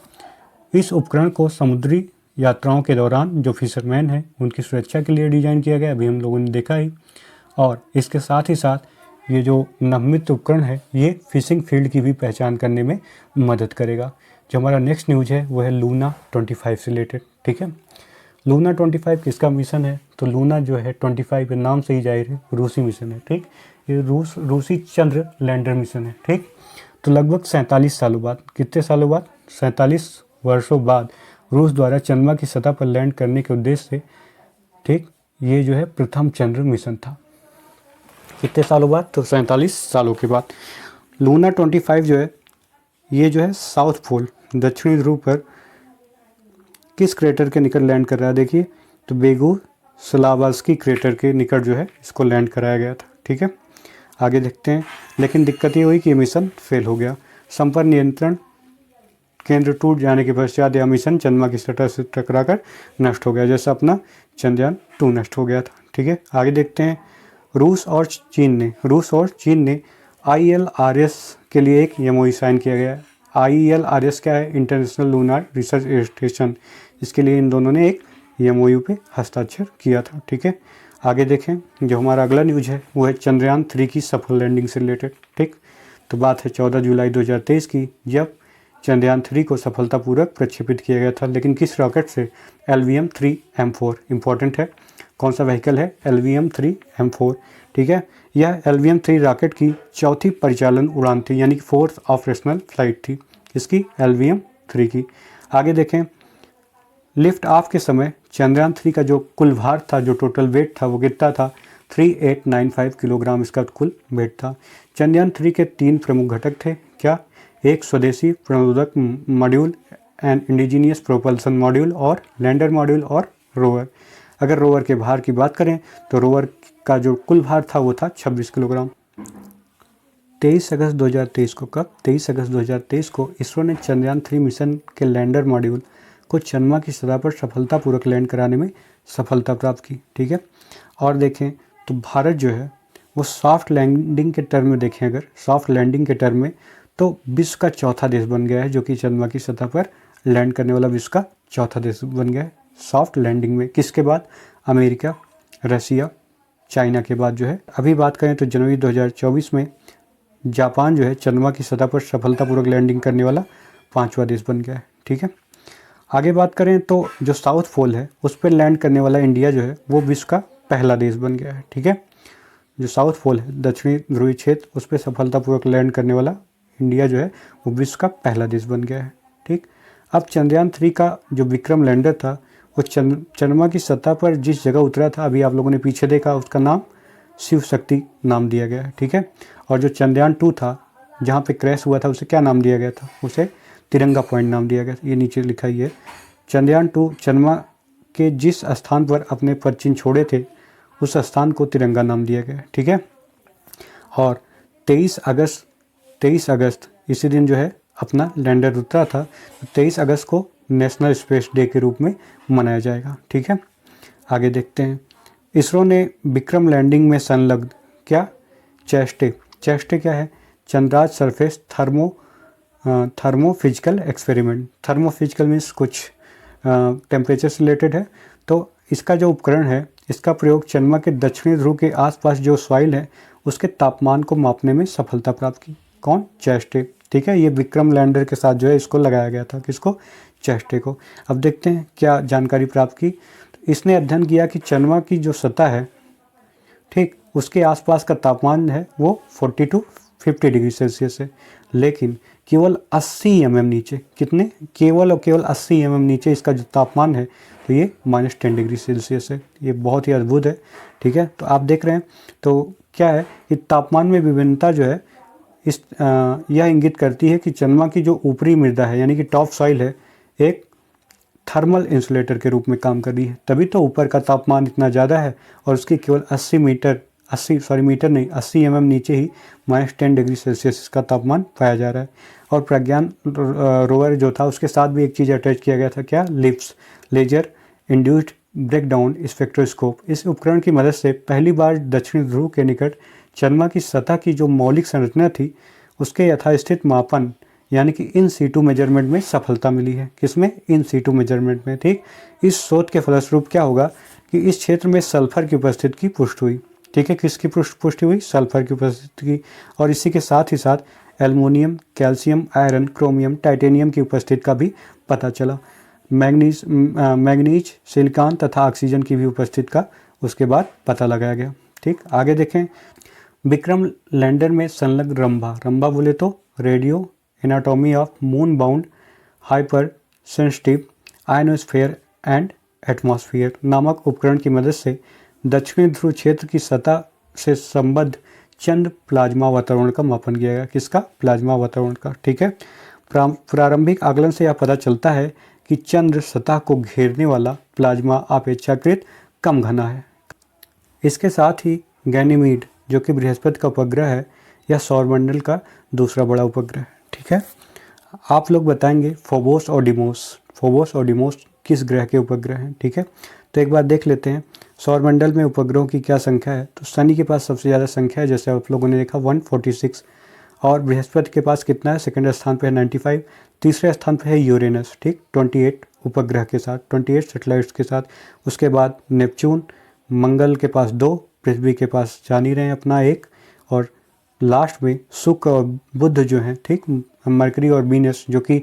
इस उपकरण को समुद्री यात्राओं के दौरान जो फिशरमैन हैं उनकी सुरक्षा के लिए डिज़ाइन किया गया, अभी हम लोगों ने देखा ही। और इसके साथ ही साथ ये जो नवमित्र उपकरण है ये फिशिंग फील्ड की भी पहचान करने में मदद करेगा। जो हमारा नेक्स्ट न्यूज है वो है लूना 25 से रिलेटेड, ठीक है। लूना 25 किसका मिशन है, तो लूना जो है 25 के नाम से ही जाहिर है रूसी मिशन है, ठीक। ये रूसी चंद्र लैंडर मिशन है, ठीक। तो लगभग 47 सालों बाद, कितने सालों बाद, 47 वर्षों बाद रूस द्वारा चंद्रमा की सतह पर लैंड करने के उद्देश्य से, ठीक, ये जो है प्रथम चंद्र मिशन था। कितने सालों बाद, तो 47 सालों के बाद। लूना 25 जो है ये जो है साउथ पोल, दक्षिणी ध्रुव पर किस क्रेटर के निकट लैंड कर रहा है, देखिए, तो बेगू स्लावास्की क्रेटर के निकट जो है इसको लैंड कराया गया था, ठीक है। आगे देखते हैं, लेकिन दिक्कत ये हुई कि मिशन फेल हो गया। संपर्क नियंत्रण केंद्र टूट जाने के पश्चात यह मिशन चंद्रमा की सतह से टकराकर नष्ट हो गया, जैसा अपना चंद्रयान 2 नष्ट हो गया था, ठीक है। आगे देखते हैं, रूस और चीन ने ILRS के लिए एक MOU साइन किया गया है। ILRS क्या है, इंटरनेशनल लूनार रिसर्च स्टेशन, इसके लिए इन दोनों ने एक MOU पे हस्ताक्षर किया था, ठीक है। आगे देखें, जो हमारा अगला न्यूज है वो है चंद्रयान 3 की सफल लैंडिंग से रिलेटेड, ठीक। तो बात है 14 जुलाई 2023 की, जब चंद्रयान 3 को सफलतापूर्वक प्रक्षेपित किया गया था, लेकिन किस रॉकेट से, LVM-3M4, इंपॉर्टेंट है, कौन सा व्हीकल है, LVM-3M4, ठीक है। यह LVM-3 रॉकेट की चौथी परिचालन उड़ान थी, यानी कि 4th ऑपरेशनल फ्लाइट थी, इसकी LVM-3 की। आगे देखें, लिफ्ट ऑफ के समय चंद्रयान 3 का जो कुल भार था, जो टोटल वेट था वो कितना था, 3895 किलोग्राम इसका कुल वेट था। चंद्रयान 3 के 3 प्रमुख घटक थे, क्या, एक स्वदेशी प्रणोदक module and indigenous propulsion module और लैंडर मॉड्यूल और रोवर। अगर रोवर के भार की बात करें तो रोवर का जो कुल भार था वो था 26 किलोग्राम। 23 अगस्त 2023 को, कब, 23 अगस्त 2023 को इसरो ने चंद्रयान 3 मिशन के लैंडर मॉड्यूल को चंद्रमा की सतह पर सफलतापूर्वक लैंड कराने में सफलता प्राप्त की, ठीक है। और देखें तो भारत जो है वो सॉफ्ट लैंडिंग के टर्म में देखें, अगर सॉफ्ट लैंडिंग के टर्म में, तो विश्व का चौथा देश बन गया है जो कि चंद्रमा की सतह पर लैंड करने वाला विश्व का चौथा देश बन गया है सॉफ्ट लैंडिंग में। किसके बाद, अमेरिका, रसिया, चाइना के बाद जो है। अभी बात करें तो जनवरी 2024 में जापान जो है चंद्रमा की सतह पर सफलतापूर्वक लैंडिंग करने वाला 5वां देश बन गया है, ठीक है। आगे बात करें तो जो साउथ पोल है उस पर लैंड करने वाला इंडिया जो है वो विश्व का पहला देश बन गया है, ठीक है। जो साउथ पोल है, दक्षिणी ध्रुवीय क्षेत्र, उस पर सफलतापूर्वक लैंड करने वाला इंडिया जो है वो विश्व का पहला देश बन गया है, ठीक। अब चंद्रयान 3 का जो विक्रम लैंडर था वो चंद्रमा की सतह पर जिस जगह उतरा था, अभी आप लोगों ने पीछे देखा, उसका नाम शिव शक्ति नाम दिया गया है, ठीक है। और जो चंद्रयान 2 था जहाँ पे क्रैश हुआ था उसे क्या नाम दिया गया था? उसे तिरंगा पॉइंट नाम दिया गया था। ये नीचे लिखा ही है। चंद्रयान 2 चंद्रमा के जिस स्थान पर अपने पदचिन्ह छोड़े थे उस स्थान को तिरंगा नाम दिया गया है, ठीक है। और 23 अगस्त इसी दिन जो है अपना लैंडर उतरा था, तो 23 अगस्त को नेशनल स्पेस डे के रूप में मनाया जाएगा, ठीक है। आगे देखते हैं। इसरो ने विक्रम लैंडिंग में संलग्न क्या? चेस्टे क्या है? Chandra's surface thermophysical experiment. Thermophysical means कुछ टेम्परेचर से रिलेटेड है। तो इसका जो उपकरण है इसका प्रयोग चंद्रमा के दक्षिणी ध्रुव के आसपास जो सॉइल है उसके तापमान को मापने में सफलता प्राप्त की। कौन? चेस्टे, ठीक है। ये विक्रम लैंडर के साथ जो है इसको लगाया गया था। किसको? चेस्टे को। अब देखते हैं क्या जानकारी प्राप्त की। तो इसने अध्ययन किया कि चंद्रमा की जो सतह है, ठीक, उसके आसपास का तापमान है वो 40 to 50 डिग्री सेल्सियस है, लेकिन केवल 80 mm नीचे, कितने? केवल और केवल 80 mm नीचे इसका जो तापमान है तो ये -10 डिग्री सेल्सियस है। ये बहुत ही अद्भुत है, ठीक है। तो आप देख रहे हैं तो क्या है कि तापमान में विभिन्नता जो है यह इंगित करती है कि चंद्रमा की जो ऊपरी मृदा है यानी कि टॉप सॉइल है एक थर्मल इंसुलेटर के रूप में काम कर रही है, तभी तो ऊपर का तापमान इतना ज़्यादा है और उसकी केवल 80 mm नीचे ही -10 डिग्री सेल्सियस इसका तापमान पाया जा रहा है। और प्रज्ञान रोवर जो था उसके साथ भी एक चीज़ अटैच किया गया था, क्या? LIBS laser induced breakdown spectroscope. इस उपकरण की मदद से पहली बार दक्षिणी ध्रुव के निकट चंद्रमा की सतह की जो मौलिक संरचना थी उसके यथास्थित मापन यानी कि इन सीटू मेजरमेंट में सफलता मिली है। किसमें? इन सीटू मेजरमेंट में, ठीक। इस शोध के फलस्वरूप क्या होगा कि इस क्षेत्र में सल्फर की उपस्थिति की पुष्टि हुई, ठीक है। किसकी पुष्टि हुई? सल्फर की उपस्थिति की। और इसी के साथ ही साथ aluminium, calcium, iron, chromium, titanium की उपस्थिति का भी पता चला। मैग्नीज, सिलिकॉन तथा ऑक्सीजन की भी उपस्थिति का उसके बाद पता लगाया गया, ठीक। आगे देखें। विक्रम लैंडर में संलग्न रंभा बोले तो radio anatomy of moon bound hyper sensitive ionosphere and atmosphere नामक उपकरण की मदद से दक्षिणी ध्रुव क्षेत्र की सतह से संबद्ध चंद्र प्लाज्मा वातावरण का मापन किया गया। किसका? प्लाज्मा वातावरण का, ठीक है। प्रारंभिक आकलन से यह पता चलता है कि चंद्र सतह को घेरने वाला प्लाज्मा अपेक्षाकृत कम घना है। इसके साथ ही गैनीमीड जो कि बृहस्पति का उपग्रह है, यह सौरमंडल का दूसरा बड़ा उपग्रह है, ठीक है। आप लोग बताएंगे फोबोस और डिमोस किस ग्रह के उपग्रह हैं, ठीक है। तो एक बार देख लेते हैं सौरमंडल में उपग्रहों की क्या संख्या है। तो शनि के पास सबसे ज़्यादा संख्या है, जैसे आप लोगों ने देखा 146। और बृहस्पति के पास कितना है? सेकंड स्थान पे है 95। तीसरे स्थान पे है यूरेनस, ठीक, 28 उपग्रह के साथ, 28 सैटेलाइट्स के साथ। उसके बाद नेपच्यून, मंगल के पास 2, पृथ्वी के पास जान ही रहे हैं अपना 1, और लास्ट में शुक्र और बुध जो हैं, ठीक, मरकरी और वीनस जो कि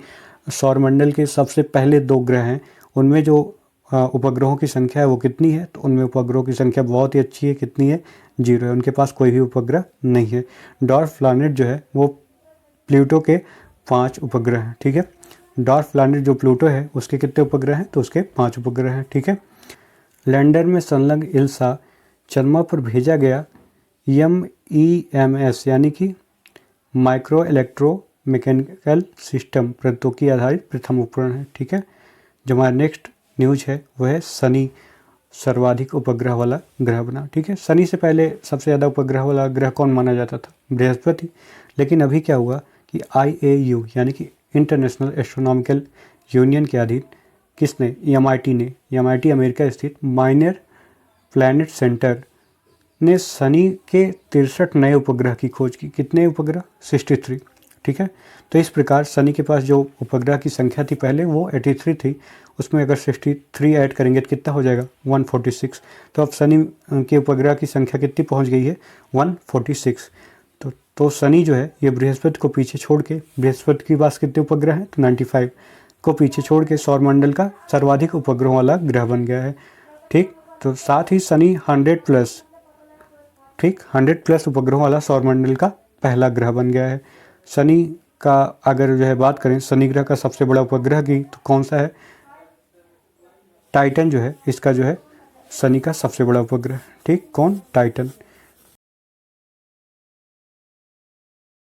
सौरमंडल के सबसे पहले 2 ग्रह हैं, उनमें जो उपग्रहों की संख्या है वो कितनी है? तो उनमें उपग्रहों की संख्या बहुत ही अच्छी है, कितनी है? 0 है। उनके पास कोई भी उपग्रह नहीं है। डॉर्फ प्लैनेट जो है वो प्लूटो के 5 उपग्रह हैं, ठीक है। डॉर्फ प्लैनेट जो प्लूटो है उसके कितने उपग्रह हैं? तो उसके 5 उपग्रह हैं, ठीक है। लैंडर में संलग्न इल्सा चंद्रमा पर भेजा गया MEMS यानी कि माइक्रो इलेक्ट्रो मैकेनिकल सिस्टम प्रौद्योगिकी आधारित प्रथम उपकरण है, ठीक है। जो हमारा नेक्स्ट न्यूज है वो है शनि सर्वाधिक उपग्रह वाला ग्रह बना, ठीक है। शनि से पहले सबसे ज़्यादा उपग्रह वाला ग्रह कौन माना जाता था? बृहस्पति। लेकिन अभी क्या हुआ कि IAU यानी कि इंटरनेशनल एस्ट्रोनॉमिकल यूनियन के अधीन किसने? MIT अमेरिका स्थित माइनर प्लैनेट सेंटर ने शनि के 63 नए उपग्रह की खोज की। कितने उपग्रह? 63, ठीक है। तो इस प्रकार शनि के पास जो उपग्रह की संख्या थी पहले वो 83 थी, उसमें अगर 63 ऐड करेंगे तो कितना हो जाएगा? 146। तो अब शनि के उपग्रह की संख्या कितनी पहुंच गई है? 146। तो शनि जो है ये बृहस्पति को पीछे छोड़ के, बृहस्पति के पास कितने उपग्रह हैं? तो 95 को पीछे छोड़ के सौरमंडल का सर्वाधिक उपग्रहों वाला ग्रह बन गया है, ठीक। तो साथ ही शनि 100+, ठीक, 100+ उपग्रहों वाला सौरमंडल का पहला ग्रह बन गया है। शनि का अगर जो है बात करें शनि ग्रह का सबसे बड़ा उपग्रह की, तो कौन सा है? टाइटन जो है इसका जो है शनि का सबसे बड़ा उपग्रह। ठीक, कौन? टाइटन।